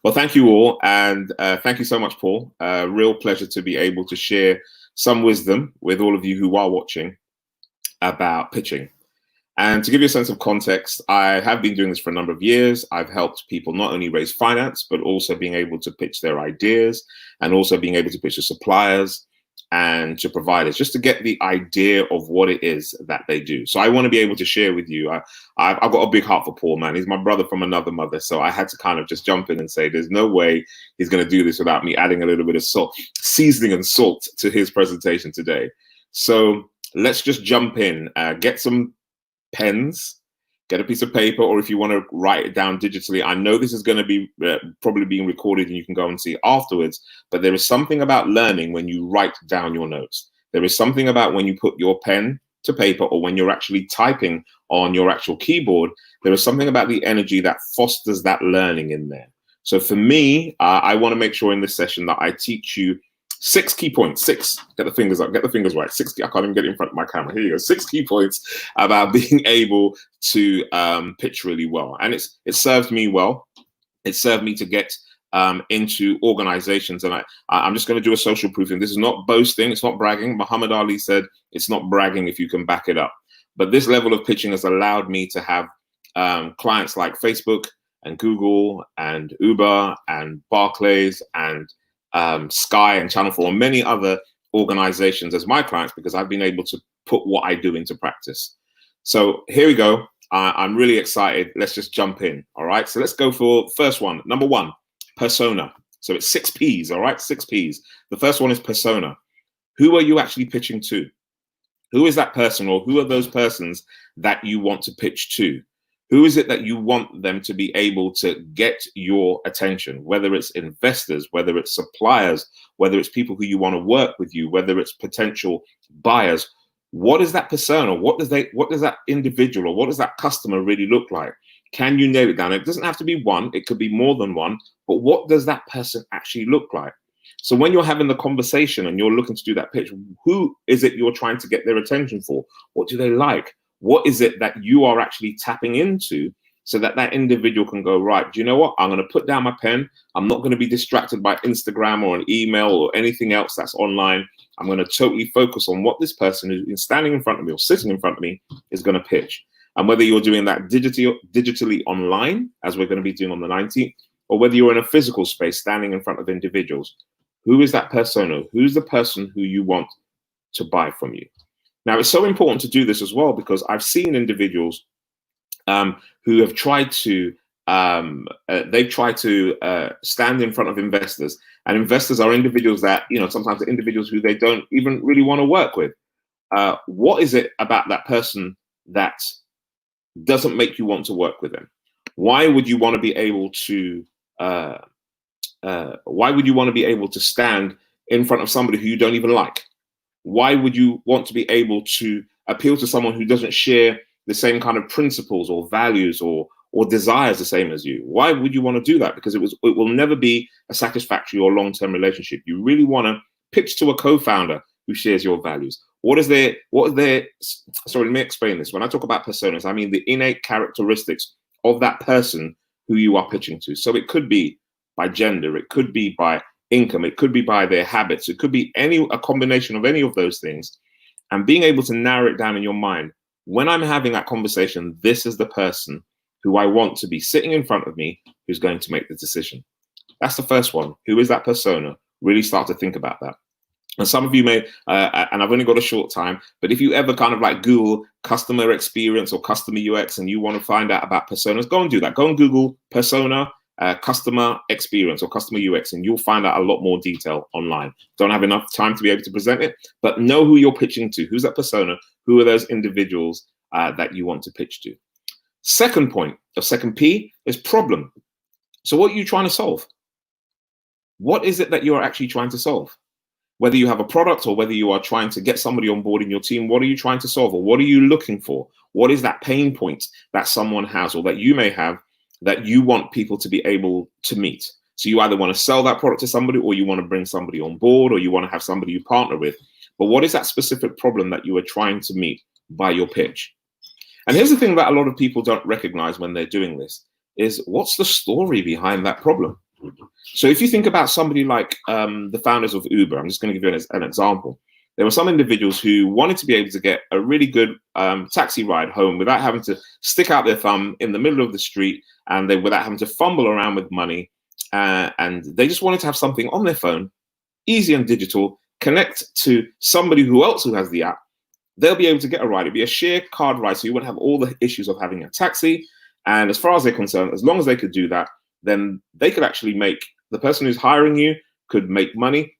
Well, thank you all. And thank you so much, Paul. Real pleasure to be able to share some wisdom with all of you who are watching about pitching. And to give you a sense of context, I have been doing this for a number of years. I've helped people not only raise finance, but also being able to pitch their ideas and also being able to pitch to suppliers and to providers, just to get the idea of what it is that they do. So I want to be able to share with you. I've got a big heart for Paul, man. He's my brother from another mother. So I had to kind of just jump in and say, there's no way he's going to do this without me adding a little bit of salt, seasoning and salt to his presentation today. So let's just jump in, get some pens, get a piece of paper, or if you want to write it down digitally. I know this is going to be probably being recorded and you can go and see afterwards, but there is something about learning when you write down your notes. There is something about when you put your pen to paper or when you're actually typing on your actual keyboard. There is something about the energy that fosters that learning in there. So for me, I want to make sure in this session that I teach you 6 key points. 6. Get the fingers up. Get the fingers right. 6. I can't even get it in front of my camera. Here you go. 6 key points about being able to pitch really well. And it served me well. It served me to get into organizations. And I'm just going to do a social proofing. This is not boasting. It's not bragging. Muhammad Ali said it's not bragging if you can back it up. But this level of pitching has allowed me to have clients like Facebook and Google and Uber and Barclays and Sky and Channel 4 and many other organizations as my clients, because I've been able to put what I do into practice. So here we go. I'm really excited. Let's just jump in. All right. So let's go for first one. Number 1, persona. So it's 6 P's. All right. 6 P's. The first one is persona. Who are you actually pitching to? Who is that person, or who are those persons that you want to pitch to? Who is it that you want them to be able to get your attention? Whether it's investors, whether it's suppliers, whether it's people who you want to work with you, whether it's potential buyers. What is that persona? What does that individual or what does that customer really look like? Can you nail it down? It doesn't have to be one. It could be more than one. But what does that person actually look like? So when you're having the conversation and you're looking to do that pitch, who is it you're trying to get their attention for? What do they like? What is it that you are actually tapping into so that that individual can go, right, do you know what? I'm going to put down my pen. I'm not going to be distracted by Instagram or an email or anything else that's online. I'm going to totally focus on what this person who's standing in front of me or sitting in front of me is going to pitch. And whether you're doing that digitally online, as we're going to be doing on the 19th, or whether you're in a physical space standing in front of individuals, who is that persona? Who's the person who you want to buy from you? Now, it's so important to do this as well, because I've seen individuals who have tried to, stand in front of investors, and investors are individuals that, sometimes are individuals who they don't even really want to work with. What is it about that person that doesn't make you want to work with them? Why would you want to be able to why would you want to be able to stand in front of somebody who you don't even like? Why would you want to be able to appeal to someone who doesn't share the same kind of principles or values or desires the same as you? Why would you want to do that? Because it will never be a satisfactory or long-term relationship. You really want to pitch to a co-founder who shares your values. Sorry, let me explain this. When I talk about personas, I mean the innate characteristics of that person who you are pitching to. So it could be by gender, it could be by income, it could be by their habits, it could be a combination of any of those things. And being able to narrow it down in your mind, when I'm having that conversation, this is the person who I want to be sitting in front of me who's going to make the decision. That's the first one. Who is that persona? Really start to think about that. And some of you may, and I've only got a short time, but if you ever kind of like Google customer experience or customer UX and you want to find out about personas, go and do that. Go and Google persona, customer experience or customer UX, and you'll find out a lot more detail online. Don't have enough time to be able to present it, but know who you're pitching to. Who's that persona? Who are those individuals that you want to pitch to? Second point, or second P, is problem. So what are you trying to solve? What is it that you're actually trying to solve? Whether you have a product or whether you are trying to get somebody on board in your team, what are you trying to solve, or what are you looking for? What is that pain point that someone has or that you may have that you want people to be able to meet? So you either want to sell that product to somebody, or you want to bring somebody on board, or you want to have somebody you partner with. But what is that specific problem that you are trying to meet by your pitch? And here's the thing that a lot of people don't recognize when they're doing this is, what's the story behind that problem? So if you think about somebody like the founders of Uber, I'm just going to give you an example. There were some individuals who wanted to be able to get a really good taxi ride home without having to stick out their thumb in the middle of the street, and without having to fumble around with money. And they just wanted to have something on their phone, easy and digital, connect to somebody else who has the app. They'll be able to get a ride. It'd be a shared card ride, so you wouldn't have all the issues of having a taxi. And as far as they're concerned, as long as they could do that, then they could actually the person who's hiring you could make money.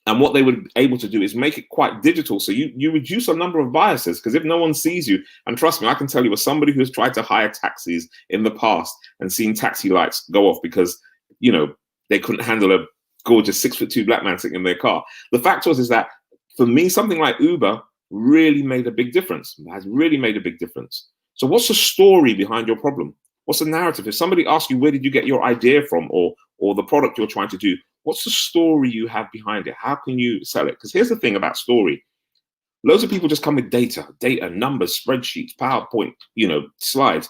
And what they would be able to do is make it quite digital. So you reduce a number of biases, because if no one sees you, and trust me, I can tell you as somebody who's tried to hire taxis in the past and seen taxi lights go off because, they couldn't handle a gorgeous 6'2" black man sitting in their car. The fact is that for me, something like Uber really made a big difference. It has really made a big difference. So what's the story behind your problem? What's the narrative? If somebody asks you, where did you get your idea from, or the product you're trying to do, what's the story you have behind it? How can you sell it? Because here's the thing about story. Loads of people just come with data, numbers, spreadsheets, PowerPoint, slides.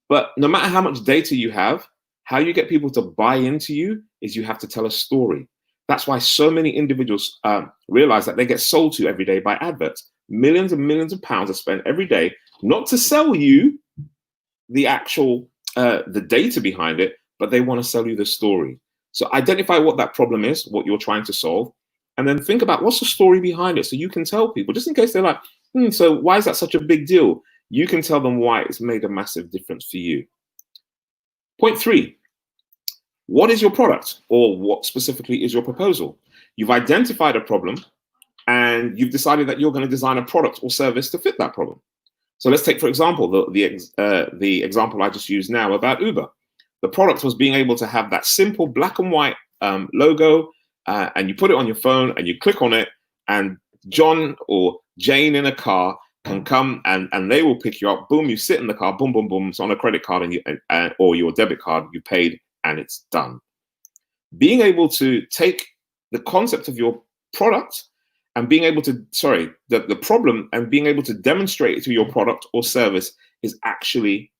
But no matter how much data you have, how you get people to buy into you is you have to tell a story. That's why so many individuals realize that they get sold to every day by adverts. Millions and millions of pounds are spent every day, not to sell you the actual, the data behind it, but they want to sell you the story. So identify what that problem is, what you're trying to solve, and then think about what's the story behind it, so you can tell people, just in case they're like, so why is that such a big deal? You can tell them why it's made a massive difference for you. Point 3, what is your product, or what specifically is your proposal? You've identified a problem, and you've decided that you're going to design a product or service to fit that problem. So let's take, for example, the example I just used now about Uber. The product was being able to have that simple black and white logo, and you put it on your phone and you click on it, and John or Jane in a car can come and they will pick you up. Boom, you sit in the car, boom, boom, boom. It's on a credit card or your debit card, you paid, and it's done. Being able to take the concept of your product and being able to, the problem, and being able to demonstrate it to your product or service is actually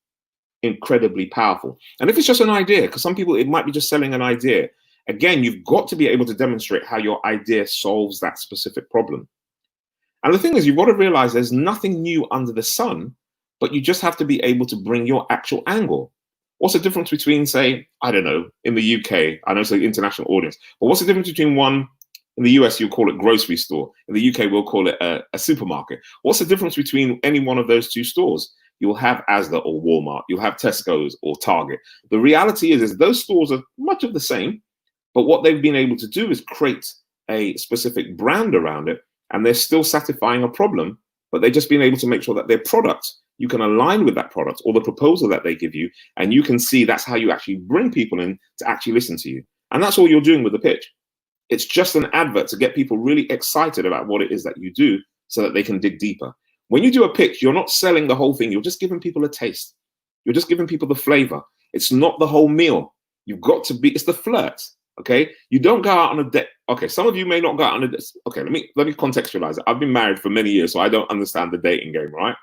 incredibly powerful. And if it's just an idea, because some people, it might be just selling an idea. Again, you've got to be able to demonstrate how your idea solves that specific problem. And the thing is, you've got to realize there's nothing new under the sun, but you just have to be able to bring your actual angle. What's the difference between, say, I don't know, in the UK, I know it's an international audience, but what's the difference between one, in the US, you'll call it grocery store. In the UK, we'll call it a supermarket. What's the difference between any one of those two stores? You'll have Asda or Walmart. You'll have Tesco's or Target. The reality is those stores are much of the same, but what they've been able to do is create a specific brand around it, and they're still satisfying a problem, but they've just been able to make sure that their product you can align with that product or the proposal that they give you, and you can see that's how you actually bring people in to actually listen to you. And that's all you're doing with the pitch. It's just an advert to get people really excited about what it is that you do so that they can dig deeper. When you do a pitch, you're not selling the whole thing. You're just giving people a taste. You're just giving people the flavor. It's not the whole meal. You've got to be, it's the flirt, okay? You don't go out on a date. Okay, some of you may not go out on a date. Okay, let me contextualize it. I've been married for many years, so I don't understand the dating game, right?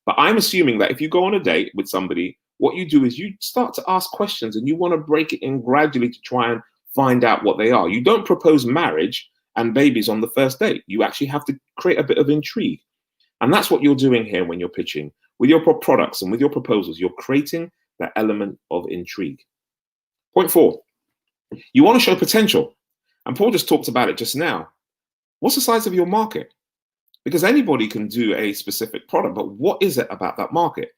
But I'm assuming that if you go on a date with somebody, what you do is you start to ask questions and you want to break it in gradually to try and find out what they are. You don't propose marriage and babies on the first date. You actually have to create a bit of intrigue. And that's what you're doing here when you're pitching. With your products and with your proposals, you're creating that element of intrigue. Point 4, you want to show potential. And Paul just talked about it just now. What's the size of your market? Because anybody can do a specific product, but what is it about that market?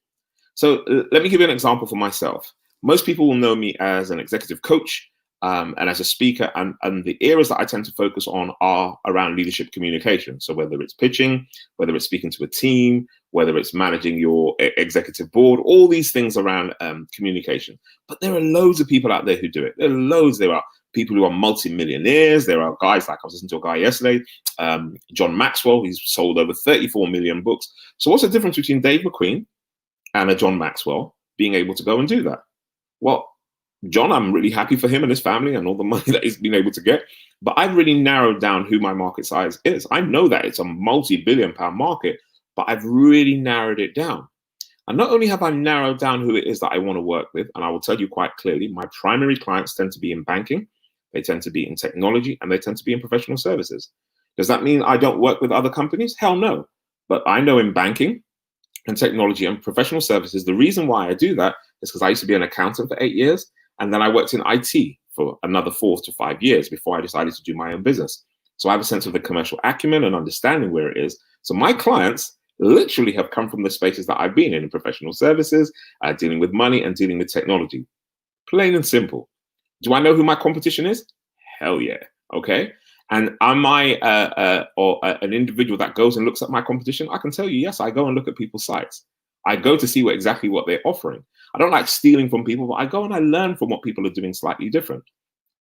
So let me give you an example for myself. Most people will know me as an executive coach and as a speaker, and the areas that I tend to focus on are around leadership communication. So whether it's pitching, whether it's speaking to a team, whether it's managing your executive board, all these things around communication. But there are loads of people out there who do it. There are loads. There are people who are multimillionaires. There are guys, like I was listening to a guy yesterday, John Maxwell. He's sold over 34 million books. So what's the difference between Dave McQueen and a John Maxwell being able to go and do that? Well, John, I'm really happy for him and his family and all the money that he's been able to get. But I've really narrowed down who my market size is. I know that it's a multi-billion-pound market, but I've really narrowed it down. And not only have I narrowed down who it is that I want to work with, and I will tell you quite clearly, my primary clients tend to be in banking, they tend to be in technology, and they tend to be in professional services. Does that mean I don't work with other companies? Hell no. But I know in banking and technology and professional services, the reason why I do that is because I used to be an accountant for 8 years. And then I worked in IT for another 4 to 5 years before I decided to do my own business. So I have a sense of the commercial acumen and understanding where it is. So my clients literally have come from the spaces that I've been in professional services, dealing with money and dealing with technology. Plain and simple. Do I know who my competition is? Hell yeah. Okay. And am I an individual that goes and looks at my competition? I can tell you, yes, I go and look at people's sites. I go to see exactly what they're offering. I don't like stealing from people, but I go and I learn from what people are doing slightly different.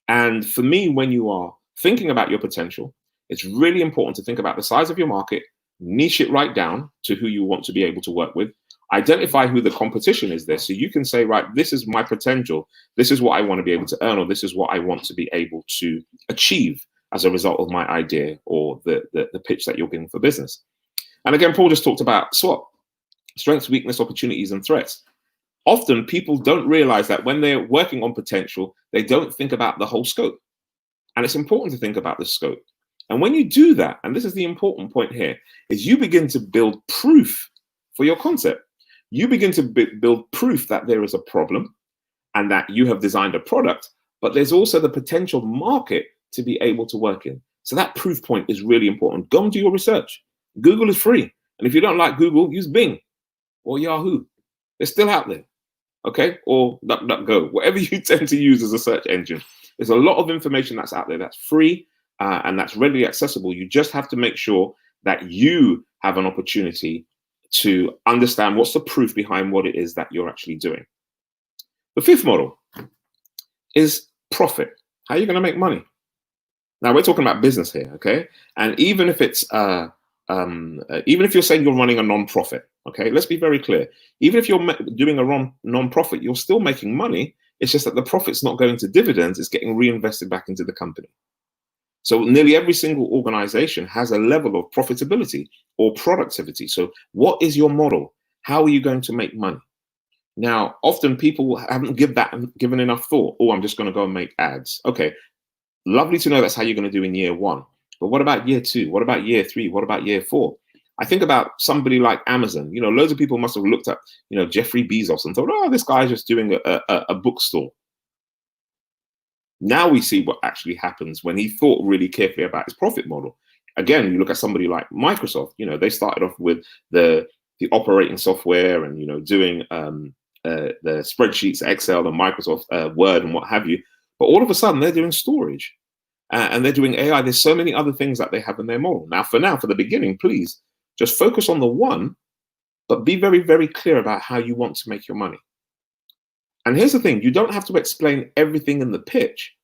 And for me, when you are thinking about your potential, it's really important to think about the size of your market, niche it right down to who you want to be able to work with, identify who the competition is there. So you can say, right, this is my potential. This is what I want to be able to earn, or this is what I want to be able to achieve as a result of my idea or the pitch that you're giving for business. And again, Paul just talked about SWOT, strengths, weakness, opportunities, and threats. Often people don't realize that when they're working on potential, they don't think about the whole scope. And it's important to think about the scope. And when you do that, and this is the important point here, is you begin to build proof for your concept. You begin to build proof that there is a problem and that you have designed a product, but there's also the potential market to be able to work in. So that proof point is really important. Go and do your research. Google is free. And if you don't like Google, use Bing or Yahoo. They're still out there. Okay, or DuckDuckGo, whatever you tend to use as a search engine. There's a lot of information that's out there that's free and that's readily accessible. You just have to make sure that you have an opportunity to understand what's the proof behind what it is that you're actually doing. The fifth model is profit. How are you going to make money? Now we're talking about business here, okay? And even if it's even if you're saying you're running a non-profit, okay, let's be very clear. Even if you're doing a non-profit, you're still making money. It's just that the profit's not going to dividends, it's getting reinvested back into the company. So nearly every single organization has a level of profitability or productivity. So what is your model? How are you going to make money? Now, often people haven't given enough thought. Oh, I'm just going to go and make ads. Okay, lovely to know that's how you're going to do in year 1. But what about year 2? What about year 3? What about year 4? I think about somebody like Amazon. You know, loads of people must have looked at, you know, Jeffrey Bezos and thought, oh, this guy's just doing a bookstore. Now we see what actually happens when he thought really carefully about his profit model. Again, you look at somebody like Microsoft. You know, they started off with the operating software and, you know, doing the spreadsheets, Excel and Microsoft Word and what have you. But all of a sudden, they're doing storage. And they're doing AI. There's so many other things that they have in their model. Now, for the beginning, please just focus on the one but be very, very clear about how you want to make your money. And here's the thing, you don't have to explain everything in the pitch,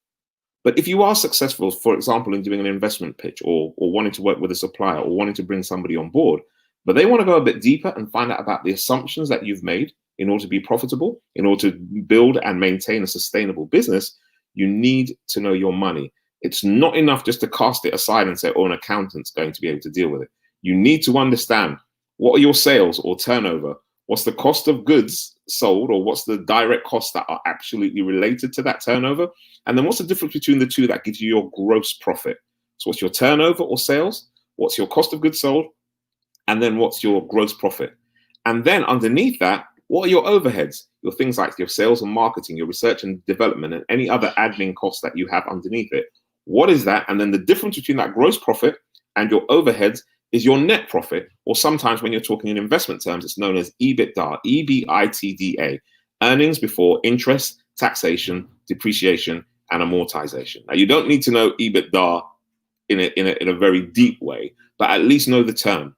but if you are successful, for example, in doing an investment pitch or wanting to work with a supplier or wanting to bring somebody on board, but they want to go a bit deeper and find out about the assumptions that you've made in order to be profitable, in order to build and maintain a sustainable business, you need to know your money. It's not enough just to cast it aside and say, oh, an accountant's going to be able to deal with it. You need to understand, what are your sales or turnover? What's the cost of goods sold, or what's the direct costs that are absolutely related to that turnover? And then what's the difference between the two that gives you your gross profit? So what's your turnover or sales? What's your cost of goods sold? And then what's your gross profit? And then underneath that, what are your overheads? Your things like your sales and marketing, your research and development, and any other admin costs that you have underneath it. What is that? And then the difference between that gross profit and your overheads is your net profit, or sometimes when you're talking in investment terms, it's known as EBITDA, EBITDA, earnings before interest, taxation, depreciation, and amortization. Now, you don't need to know EBITDA in a very deep way, but at least know the term.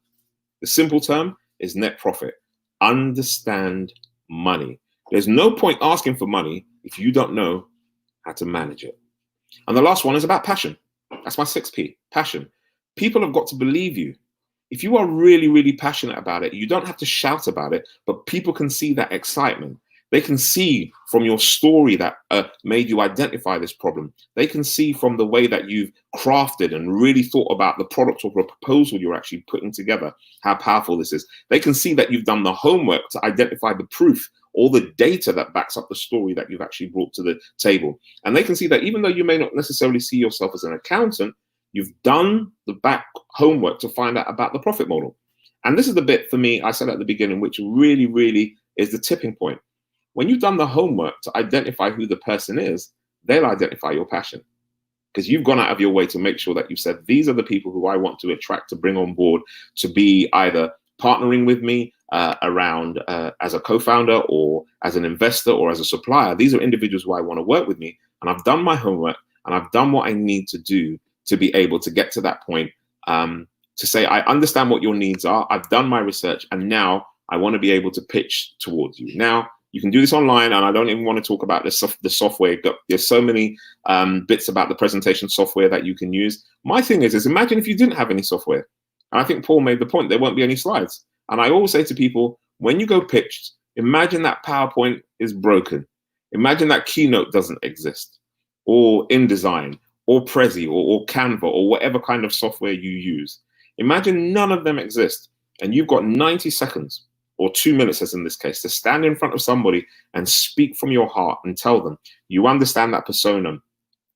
The simple term is net profit. Understand money. There's no point asking for money if you don't know how to manage it. And the last one is about passion. That's my 6P, passion. People have got to believe you. If you are really, really passionate about it, you don't have to shout about it, but people can see that excitement. They can see from your story that made you identify this problem. They can see from the way that you've crafted and really thought about the product or the proposal you're actually putting together, how powerful this is. They can see that you've done the homework to identify the proof, all the data that backs up the story that you've actually brought to the table. And they can see that even though you may not necessarily see yourself as an accountant, you've done the back homework to find out about the profit model. And this is the bit for me, I said at the beginning, which really, really is the tipping point. When you've done the homework to identify who the person is, they'll identify your passion, because you've gone out of your way to make sure that you've said, these are the people who I want to attract, to bring on board, to be either partnering with me around as a co-founder or as an investor or as a supplier. These are individuals who I want to work with me. And I've done my homework and I've done what I need to do to be able to get to that point, to say, I understand what your needs are. I've done my research and now I want to be able to pitch towards you. Now, you can do this online, and I don't even want to talk about the software. There's so many bits about the presentation software that you can use. My thing is imagine if you didn't have any software. And I think Paul made the point, there won't be any slides. And I always say to people, when you go pitch, imagine that PowerPoint is broken. Imagine that Keynote doesn't exist, or InDesign, or Prezi, or Canva, or whatever kind of software you use. Imagine none of them exist, and you've got 90 seconds or 2 minutes, as in this case, to stand in front of somebody and speak from your heart and tell them you understand that persona.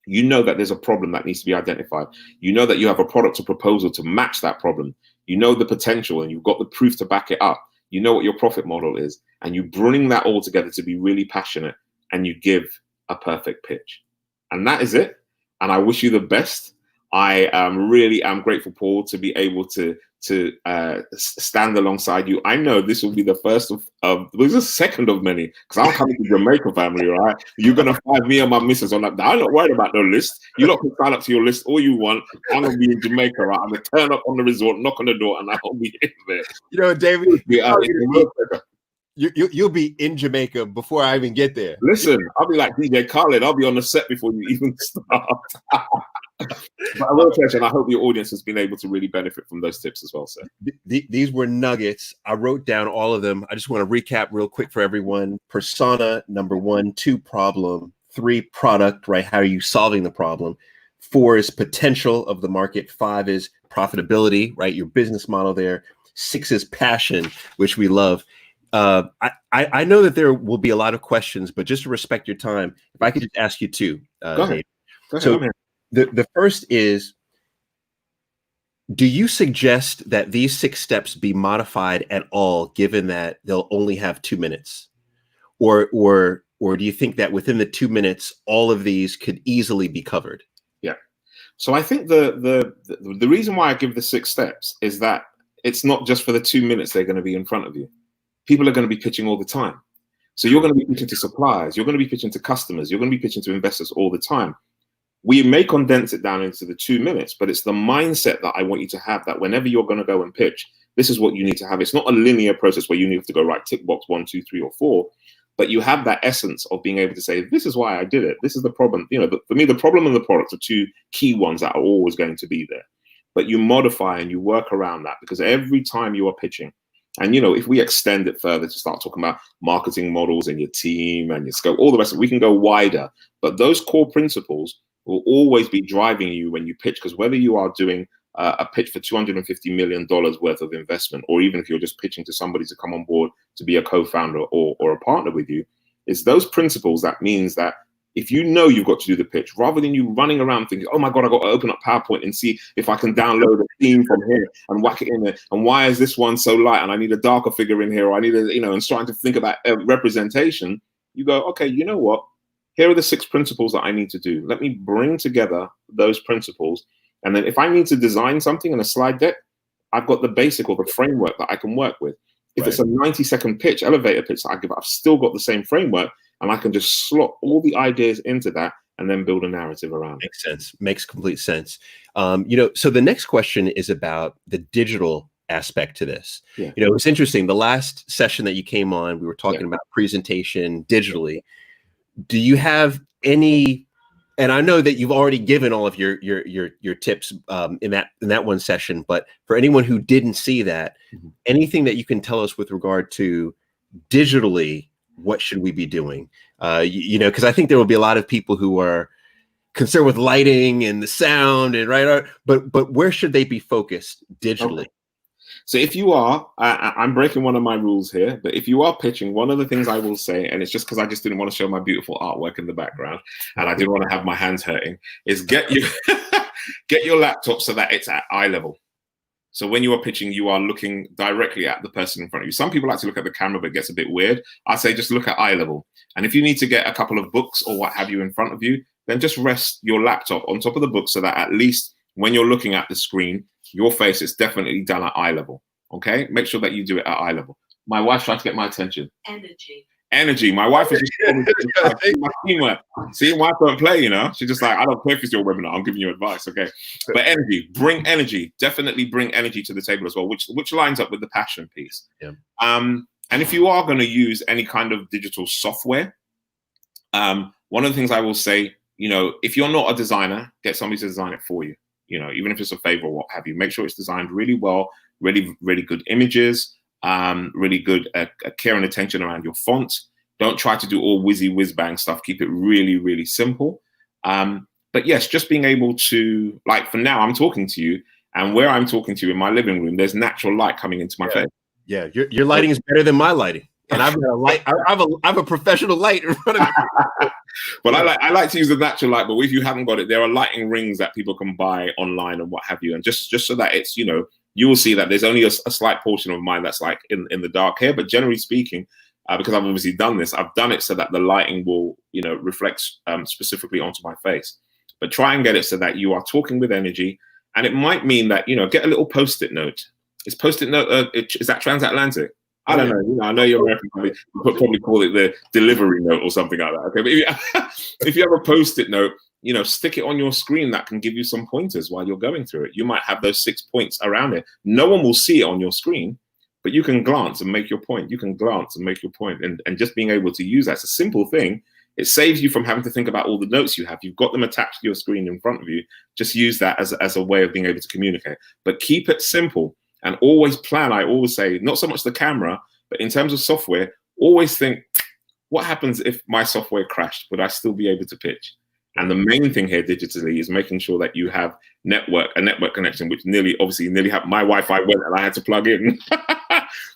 You know that there's a problem that needs to be identified. You know that you have a product or proposal to match that problem. You know the potential and you've got the proof to back it up. You know what your profit model is, and you bring that all together to be really passionate, and you give a perfect pitch. And that is it. And I wish you the best. I really am grateful, Paul, to be able to stand alongside you. I know this will be the first of this is the second of many, because I'm coming to Jamaica, family, right? You're gonna find me and my missus on that. I'm not worried about the list. You lot can sign up to your list all you want. I'm gonna be in Jamaica, right? I'm gonna turn up on the resort, knock on the door, and I'll be in there. You know, David, you'll be in Jamaica before I even get there. Listen, I'll be like DJ Khaled. I'll be on the set before you even start. But I will tell you, and I hope your audience has been able to really benefit from those tips as well, sir. These were nuggets. I wrote down all of them. I just want to recap real quick for everyone. Persona, number 1, 2, problem, 3, product, right? How are you solving the problem? 4 is potential of the market. 5 is profitability, right? Your business model there. 6 is passion, which we love. I know that there will be a lot of questions, but just to respect your time, if I could just ask you 2. Go ahead. So the first is, do you suggest that these 6 steps be modified at all, given that they'll only have 2 minutes? Or do you think that within the 2 minutes, all of these could easily be covered? Yeah. So I think the reason why I give the 6 steps is that it's not just for the 2 minutes they're going to be in front of you. People are going to be pitching all the time. So you're going to be pitching to suppliers. You're going to be pitching to customers. You're going to be pitching to investors all the time. We may condense it down into the 2 minutes, but it's the mindset that I want you to have, that whenever you're going to go and pitch, This is what you need to have. It's not a linear process where you need to go right, tick box 1, 2, 3, or 4. But you have that essence of being able to say, this is why I did it. This is the problem. For me, the problem and the product are two key ones that are always going to be there. But you modify and you work around that, because every time you are pitching, and if we extend it further to start talking about marketing models and your team and your scope, all the rest of it, we can go wider. But those core principles will always be driving you when you pitch, because whether you are doing a pitch for $250 million worth of investment, or even if you're just pitching to somebody to come on board to be a co-founder or a partner with you, it's those principles that means that if you've got to do the pitch, rather than you running around thinking, oh my God, I've got to open up PowerPoint and see if I can download a theme from here and whack it in there. And why is this one so light? And I need a darker figure in here, or I need and starting to think about representation. You go, okay, you know what? Here are the 6 principles that I need to do. Let me bring together those principles. And then if I need to design something in a slide deck, I've got the basic or the framework that I can work with. If it's a 90-second pitch, elevator pitch that I give, I've still got the same framework, and I can just slot all the ideas into that and then build a narrative around it. Makes sense. Makes complete sense. So the next question is about the digital aspect to this. Yeah. It's interesting. The last session that you came on, we were talking about presentation digitally. Do you have any? And I know that you've already given all of your tips in that one session, but for anyone who didn't see that, anything that you can tell us with regard to digitally, what should we be doing? Because I think there will be a lot of people who are concerned with lighting and the sound and but where should they be focused digitally? Okay. So if you are, I'm breaking one of my rules here, but if you are pitching, one of the things I will say, and it's just because I just didn't want to show my beautiful artwork in the background, and I didn't want to have my hands hurting, is get your laptop so that it's at eye level. So when you are pitching, you are looking directly at the person in front of you. Some people like to look at the camera, but it gets a bit weird. I say just look at eye level. And if you need to get a couple of books or what have you in front of you, then just rest your laptop on top of the book so that at least when you're looking at the screen, your face is definitely done at eye level. Okay? Make sure that you do it at eye level. My wife's trying to get my attention. Energy. My wife is just my teamwork. See, wife don't play, She's just like, I don't care if it's your webinar. I'm giving you advice, okay? But bring energy. Definitely bring energy to the table as well, which lines up with the passion piece. Yeah. And if you are going to use any kind of digital software, one of the things I will say, if you're not a designer, get somebody to design it for you. Even if it's a favor or what have you, make sure it's designed really well, really, really good images, really good care and attention around your font. Don't try to do all whiz bang stuff. Keep it really, really simple. But yes, just being able to, like for now, I'm talking to you, and where I'm talking to you in my living room, there's natural light coming into my face. Yeah, your lighting is better than my lighting. And I've got a light. I have a professional light in front of me. But I like to use the natural light. But if you haven't got it, there are lighting rings that people can buy online and what have you. And just so that it's you will see that there's only a slight portion of mine that's like in the dark here. But generally speaking, because I've obviously done this, I've done it so that the lighting will reflect specifically onto my face. But try and get it so that you are talking with energy. And it might mean that get a little post-it note. Is post-it note is that transatlantic? I don't know. I know you're American. You probably call it the delivery note or something like that. Okay, but if you have a post-it note, stick it on your screen. That can give you some pointers while you're going through it. You might have those 6 points around it. No one will see it on your screen, but you can glance and make your point. You can glance and make your point, and just being able to use that's a simple thing. It saves you from having to think about all the notes you have. You've got them attached to your screen in front of you. Just use that as a way of being able to communicate. But keep it simple. And always plan, I always say, not so much the camera, but in terms of software, always think, what happens if my software crashed? Would I still be able to pitch? And the main thing here digitally is making sure that you have a network connection, which nearly happened. My Wi-Fi went and I had to plug in.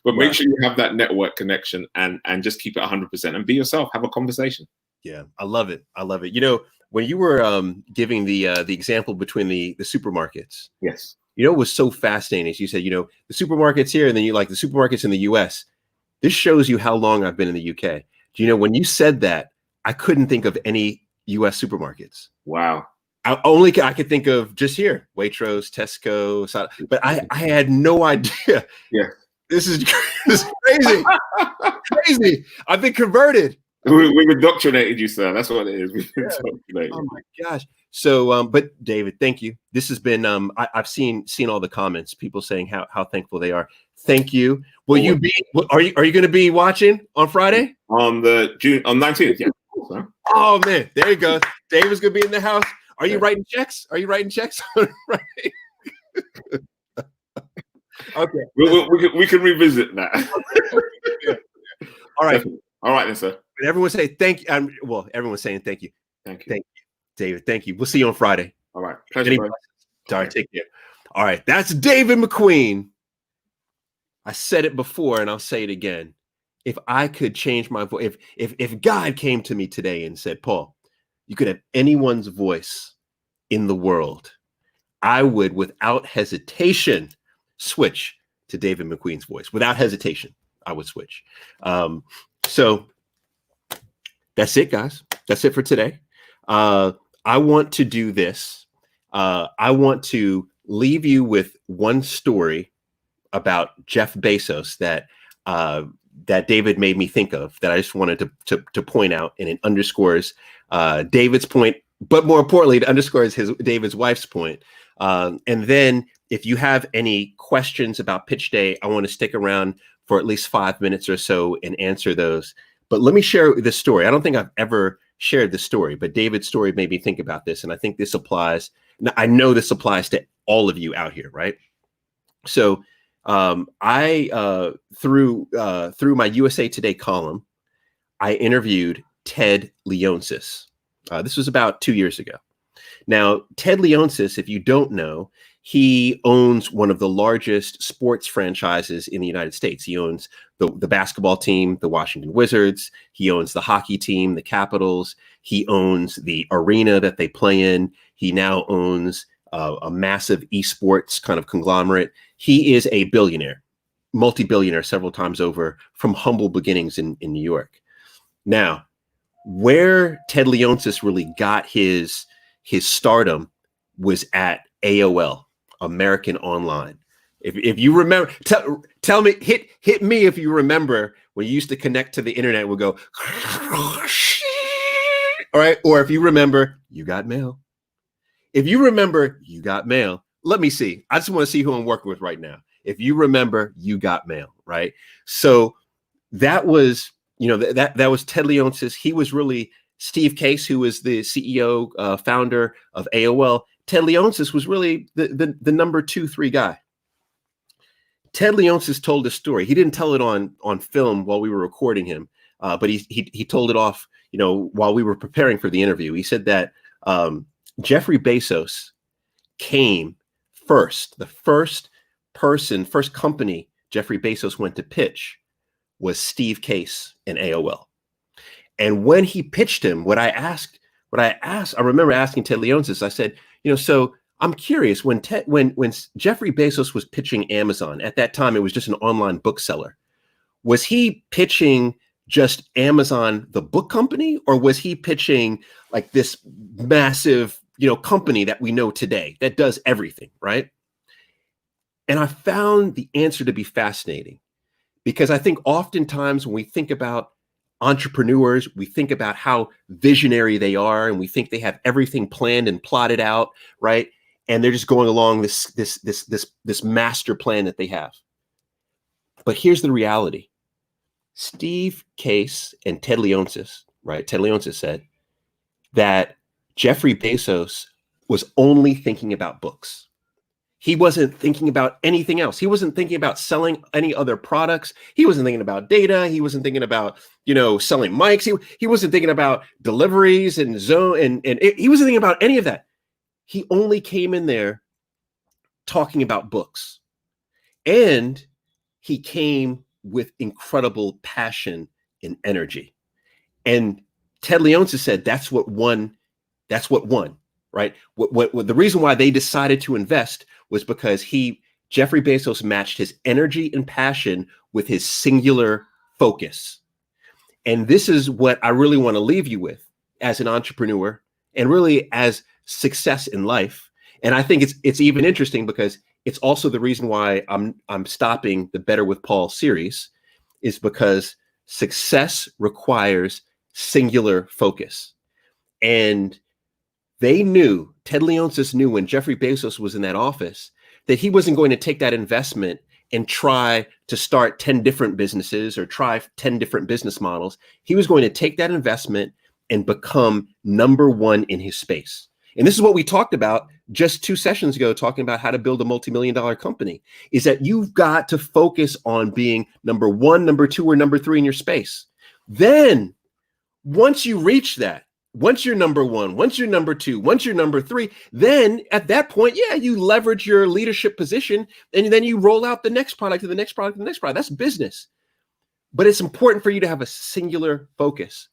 But make sure you have that network connection and just keep it 100% and be yourself. Have a conversation. Yeah, I love it. When you were giving the example between the supermarkets. Yes. What was so fascinating is you said, the supermarkets here, and then you like the supermarkets in the US. This shows you how long I've been in the UK. When you said that, I couldn't think of any US supermarkets. Wow. I could think of just here, Waitrose, Tesco, but I had no idea. Yeah. This is crazy. Crazy. I've been converted. We've indoctrinated you, sir. That's what it is. We've Yeah. indoctrinated. Oh my gosh. So, but David, thank you. This has been, I've seen all the comments, people saying how thankful they are. Thank you. Will you be, are you going to be watching on Friday? On 19th, yeah. Oh man, there you go. David's going to be in the house. Are you writing checks? Are you writing checks? Right. Okay. We can revisit that. Yeah. All right. Definitely. All right then, sir. But everyone say thank you. Well, everyone's saying thank you. Thank you. Thank you, David. Thank you. We'll see you on Friday. All right. Pleasure. All right. Take care. All right. That's David McQueen. I said it before and I'll say it again. If I could change my voice, if God came to me today and said, Paul, you could have anyone's voice in the world, I would, without hesitation, switch to David McQueen's voice. Without hesitation, I would switch. So that's it, guys. That's it for today. I want to do this. I want to leave you with one story about Jeff Bezos that David made me think of, that I just wanted to point out, and it underscores David's point, but more importantly, it underscores David's wife's point. And then if you have any questions about Pitch Day, I want to stick around for at least 5 minutes or so and answer those. But let me share this story. I don't think I've ever shared this story, but David's story made me think about this. And I think this applies. I know this applies to all of you out here, right? So I through my USA Today column, I interviewed Ted Leonsis. This was about 2 years ago. Now, Ted Leonsis, if you don't know, he owns one of the largest sports franchises in the United States. He owns the basketball team, the Washington Wizards. He owns the hockey team, the Capitals. He owns the arena that they play in. He now owns a massive esports kind of conglomerate. He is a billionaire, multi-billionaire several times over, from humble beginnings in New York. Now, where Ted Leonsis really got his stardom was at AOL, American Online. If you remember, tell me, hit me if you remember when you used to connect to the internet and would go, all right, or if you remember, you got mail. If you remember, you got mail. Let me see. I just want to see who I'm working with right now. If you remember, you got mail, right? So that was, that was Ted Leonsis. He was really Steve Case, who was the CEO, founder of AOL. Ted Leonsis was really the number 2, 3 guy. Ted Leonsis told a story. He didn't tell it on film while we were recording him, but he told it off, while we were preparing for the interview. He said that Jeffrey Bezos came first. The first company Jeffrey Bezos went to pitch was Steve Case and AOL. And when he pitched him, I remember asking Ted Leonsis, I said, so I'm curious, when Jeffrey Bezos was pitching Amazon, at that time, it was just an online bookseller. Was he pitching just Amazon, the book company, or was he pitching like this massive, company that we know today that does everything, right? And I found the answer to be fascinating, because I think oftentimes when we think about entrepreneurs, we think about how visionary they are, and we think they have everything planned and plotted out, right? And they're just going along this master plan that they have. But here's the reality. Steve Case and Ted Leonsis, right? Ted Leonsis said that Jeffrey Bezos was only thinking about books. He wasn't thinking about anything else. He wasn't thinking about selling any other products. He wasn't thinking about data. He wasn't thinking about, selling mics. He wasn't thinking about deliveries and he wasn't thinking about any of that. He only came in there talking about books. And he came with incredible passion and energy. And Ted Leonsis said that's what won, right? What the reason why they decided to invest was because Jeffrey Bezos matched his energy and passion with his singular focus. And this is what I really want to leave you with as an entrepreneur, and really as success in life. And I think it's even interesting because it's also the reason why I'm stopping the Better with Paul series, is because success requires singular focus. And Ted Leonsis knew when Jeffrey Bezos was in that office that he wasn't going to take that investment and try to start 10 different businesses or try 10 different business models. He was going to take that investment and become number one in his space. And this is what we talked about just 2 sessions ago, talking about how to build a multi-million-dollar company, is that you've got to focus on being number 1, number 2, or number 3 in your space. Then once you reach that, once you're number 1, once you're number 2, once you're number 3, then at that point, yeah, you leverage your leadership position and then you roll out the next product to the next product, to the next product. That's business. But it's important for you to have a singular focus.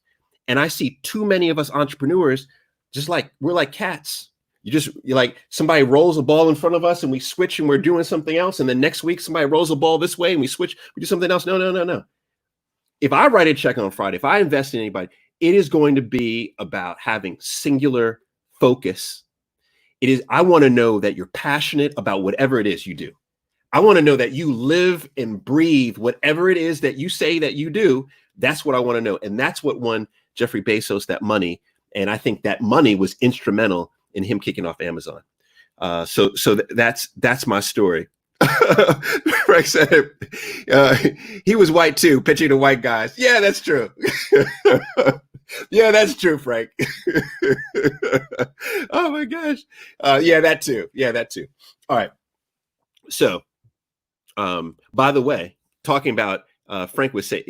And I see too many of us entrepreneurs, we're like cats. You're like, somebody rolls a ball in front of us and we switch and we're doing something else. And then next week, somebody rolls a ball this way and we switch, we do something else. No. If I write a check on Friday, if I invest in anybody, it is going to be about having singular focus. I want to know that you're passionate about whatever it is you do. I want to know that you live and breathe whatever it is that you say that you do. That's what I want to know. And that's what won Jeffrey Bezos that money. And I think that money was instrumental in him kicking off Amazon. So that's my story. Frank said he was white too, pitching to white guys. Yeah, that's true. Yeah, that's true, Frank. Oh my gosh. Yeah, that too. All right. So, by the way, talking about Frank said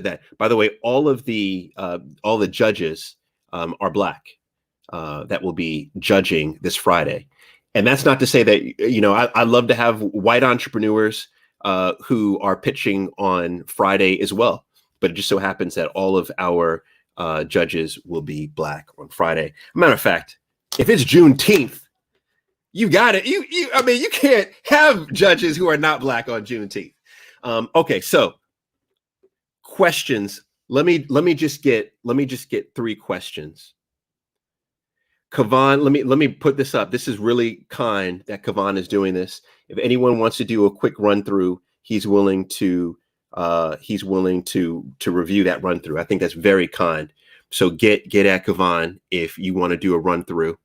that. By the way, all the judges are Black that will be judging this Friday. And that's not to say that, I love to have white entrepreneurs who are pitching on Friday as well. But it just so happens that all of our judges will be Black on Friday. Matter of fact, if it's Juneteenth, you got it. You can't have judges who are not Black on Juneteenth. Okay, so questions. Let me just get 3 questions. Kavan, let me put this up. This is really kind that Kavan is doing this. If anyone wants to do a quick run through, he's willing to review that run through. I think that's very kind. So get at Kavan if you want to do a run through.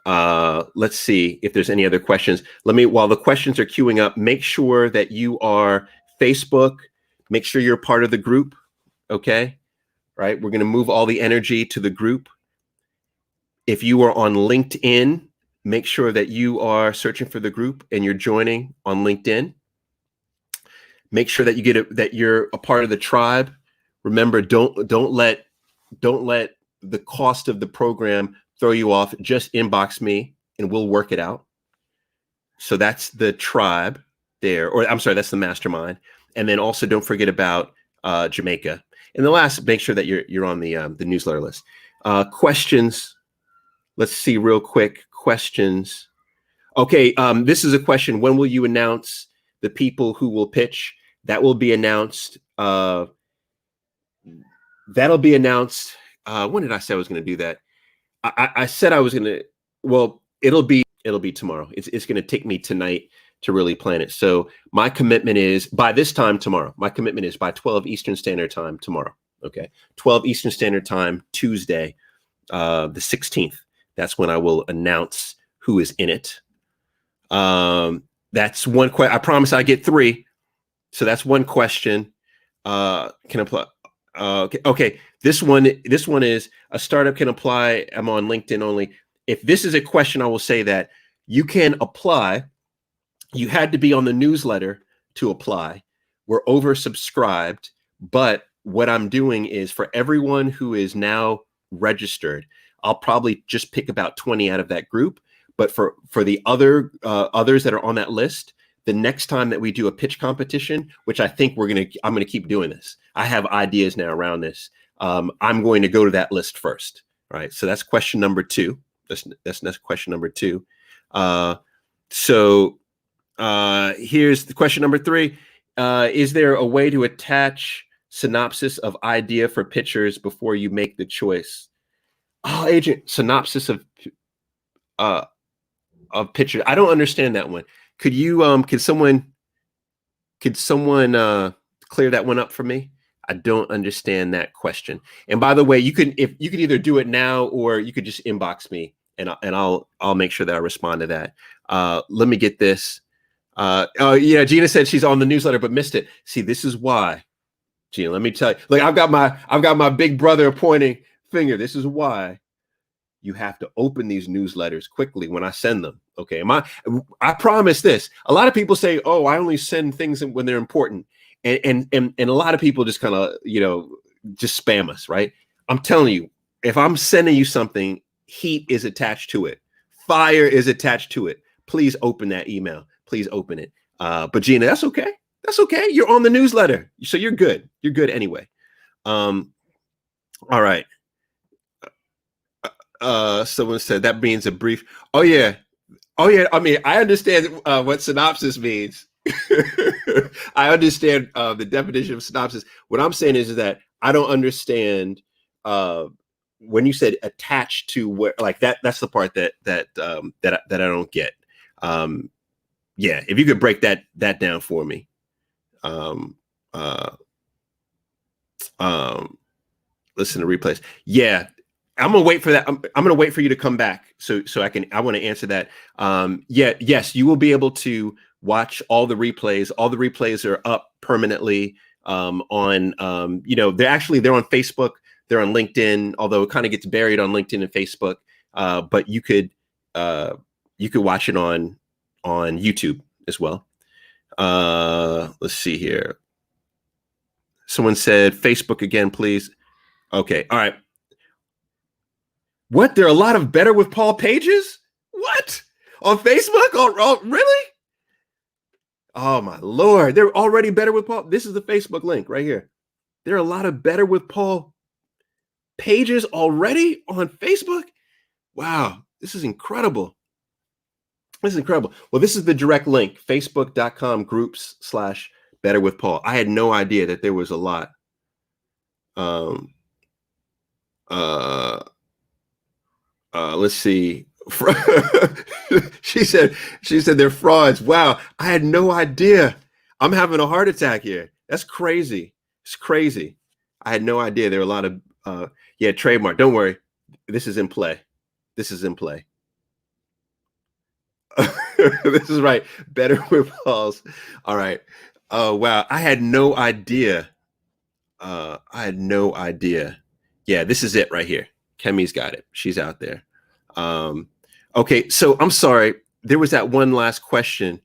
Let's see if there's any other questions. While the questions are queuing up, make sure that you are Facebook. Make sure you're part of the group. Okay. Right. We're going to move all the energy to the group. If you are on LinkedIn, make sure that you are searching for the group and you're joining on LinkedIn. Make sure that that you're a part of the tribe. Remember, don't let the cost of the program throw you off. Just inbox me and we'll work it out. So that's the tribe there, or I'm sorry, that's the mastermind. And then also don't forget about Jamaica. And the last, make sure that you're on the newsletter list. Questions. Let's see real quick. Questions. Okay, this is a question. When will you announce the people who will pitch? That will be announced. That'll be announced. When did I say I was going to do that? I said I was going to. Well, it'll be tomorrow. It's going to take me tonight to really plan it. So my commitment is by this time tomorrow. My commitment is by 12 Eastern Standard Time tomorrow. Okay, 12 Eastern Standard Time Tuesday, the 16th. That's when I will announce who is in it. That's one question. I promise I get 3. So that's one question. Can apply. Okay. This one is a startup can apply. I'm on LinkedIn only. If this is a question, I will say that you can apply. You had to be on the newsletter to apply. We're oversubscribed, but what I'm doing is for everyone who is now registered, I'll probably just pick about 20 out of that group. But for the others that are on that list, the next time that we do a pitch competition, which I think I'm gonna keep doing this. I have ideas now around this. I'm going to go to that list first. All right. So that's question number 2. That's question number 2. So here's the question number 3. Is there a way to attach synopsis of idea for pitchers before you make the choice? Oh, agent, synopsis of pitcher. I don't understand that one. Could you could someone clear that one up for me? I don't understand that question. And by the way, you can either do it now or you could just inbox me and I'll make sure that I respond to that. Let me get this. Oh yeah, Gina said she's on the newsletter but missed it. See, this is why, Gina. Let me tell you. Like I've got my big brother pointing finger. This is why you have to open these newsletters quickly when I send them. Okay, I promise this. A lot of people say, "Oh, I only send things when they're important," and a lot of people just kind of just spam us, right? I'm telling you, if I'm sending you something, heat is attached to it, fire is attached to it. Please open that email. Please open it. But Gina, that's okay. That's okay. You're on the newsletter, so you're good. You're good anyway. All right. Someone said that means a brief. Oh yeah. I mean, I understand what synopsis means. I understand the definition of synopsis. What I'm saying is that I don't understand when you said attached to where, like that's the part that I don't get. Yeah, if you could break that down for me. Listen to replays. Yeah. I'm gonna wait for that. I'm gonna wait for you to come back so I want to answer that. Yes, you will be able to watch all the replays. All the replays are up permanently on they're on Facebook, they're on LinkedIn, although it kind of gets buried on LinkedIn and Facebook. But you could watch it on YouTube as well. Let's see here. Someone said Facebook again, please. Okay, all right. What? There are a lot of Better with Paul pages? What? On Facebook? Oh, really? Oh, my Lord. They're already Better with Paul. This is the Facebook link right here. There are a lot of Better with Paul pages already on Facebook. Wow. This is incredible. This is incredible. Well, this is the direct link, facebook.com/Better with Paul. I had no idea that there was a lot. Let's see. She said they're frauds. Wow, I had no idea. I'm having a heart attack here. That's crazy. It's crazy. I had no idea there were a lot of trademark. Don't worry. This is in play. This is in play. This is right. Better with Paul's. All right. Oh wow. I had no idea. Yeah, this is it right here. Kemi's got it. She's out there. Okay, so I'm sorry. There was that one last question.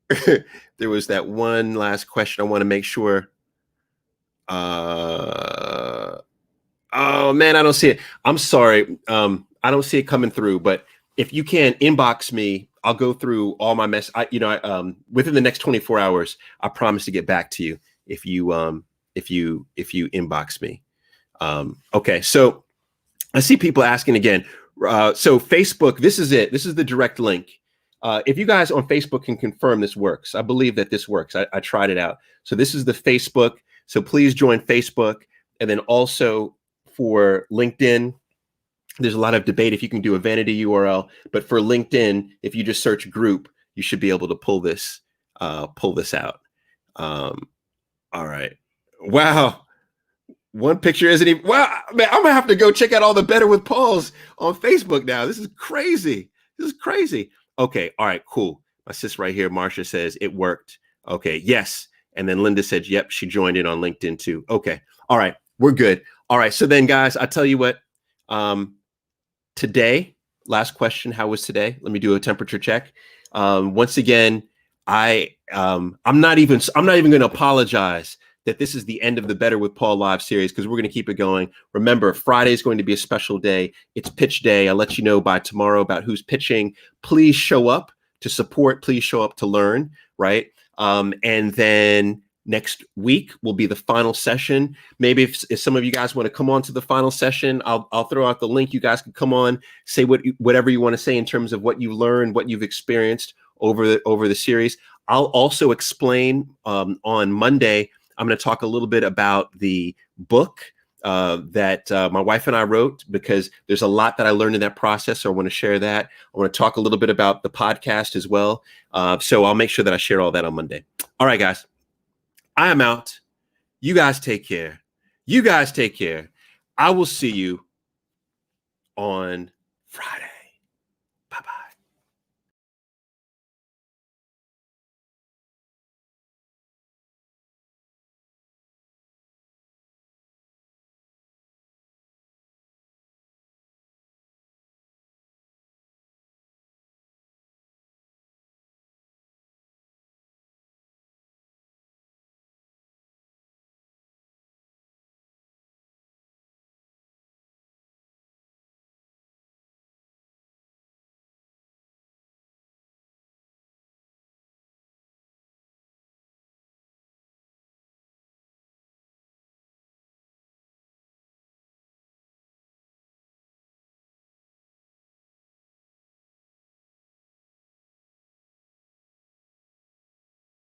I want to make sure. Oh man, I don't see it. I'm sorry. I don't see it coming through. But if you can inbox me, I'll go through all my mess. Within the next 24 hours, I promise to get back to you if you inbox me. Okay, so I see people asking again. So Facebook, this is it. This is the direct link. If you guys on Facebook can confirm this works, I believe that this works. I tried it out. So this is the Facebook. So please join Facebook. And then also for LinkedIn, there's a lot of debate if you can do a vanity URL. But for LinkedIn, if you just search group, you should be able to pull this out. All right. Wow. One picture isn't even, wow, man, I'm gonna have to go check out all the Better with Pauls on Facebook now. This is crazy. Okay, all right, cool. My sis right here, Marsha, says it worked. Okay, yes. And then Linda said, yep, she joined in on LinkedIn too. Okay, all right, we're good. All right, so then guys, I tell you what, today, last question, how was today? Let me do a temperature check. Once again, I'm not even going to apologize that this is the end of the Better with Paul live series, because we're going to keep it going. Remember, Friday is going to be a special day. It's pitch day. I'll let you know by tomorrow about who's pitching. Please show up to support. Please show up to learn, right? And then next week will be the final session. Maybe if some of you guys want to come on to the final session, I'll throw out the link. You guys can come on, say whatever you want to say in terms of what you've learned, what you've experienced over the series. I'll also explain on Monday. I'm going to talk a little bit about the book that my wife and I wrote, because there's a lot that I learned in that process. So I want to share that. I want to talk a little bit about the podcast as well. So I'll make sure that I share all that on Monday. All right, guys, I am out. You guys take care. You guys take care. I will see you on Friday.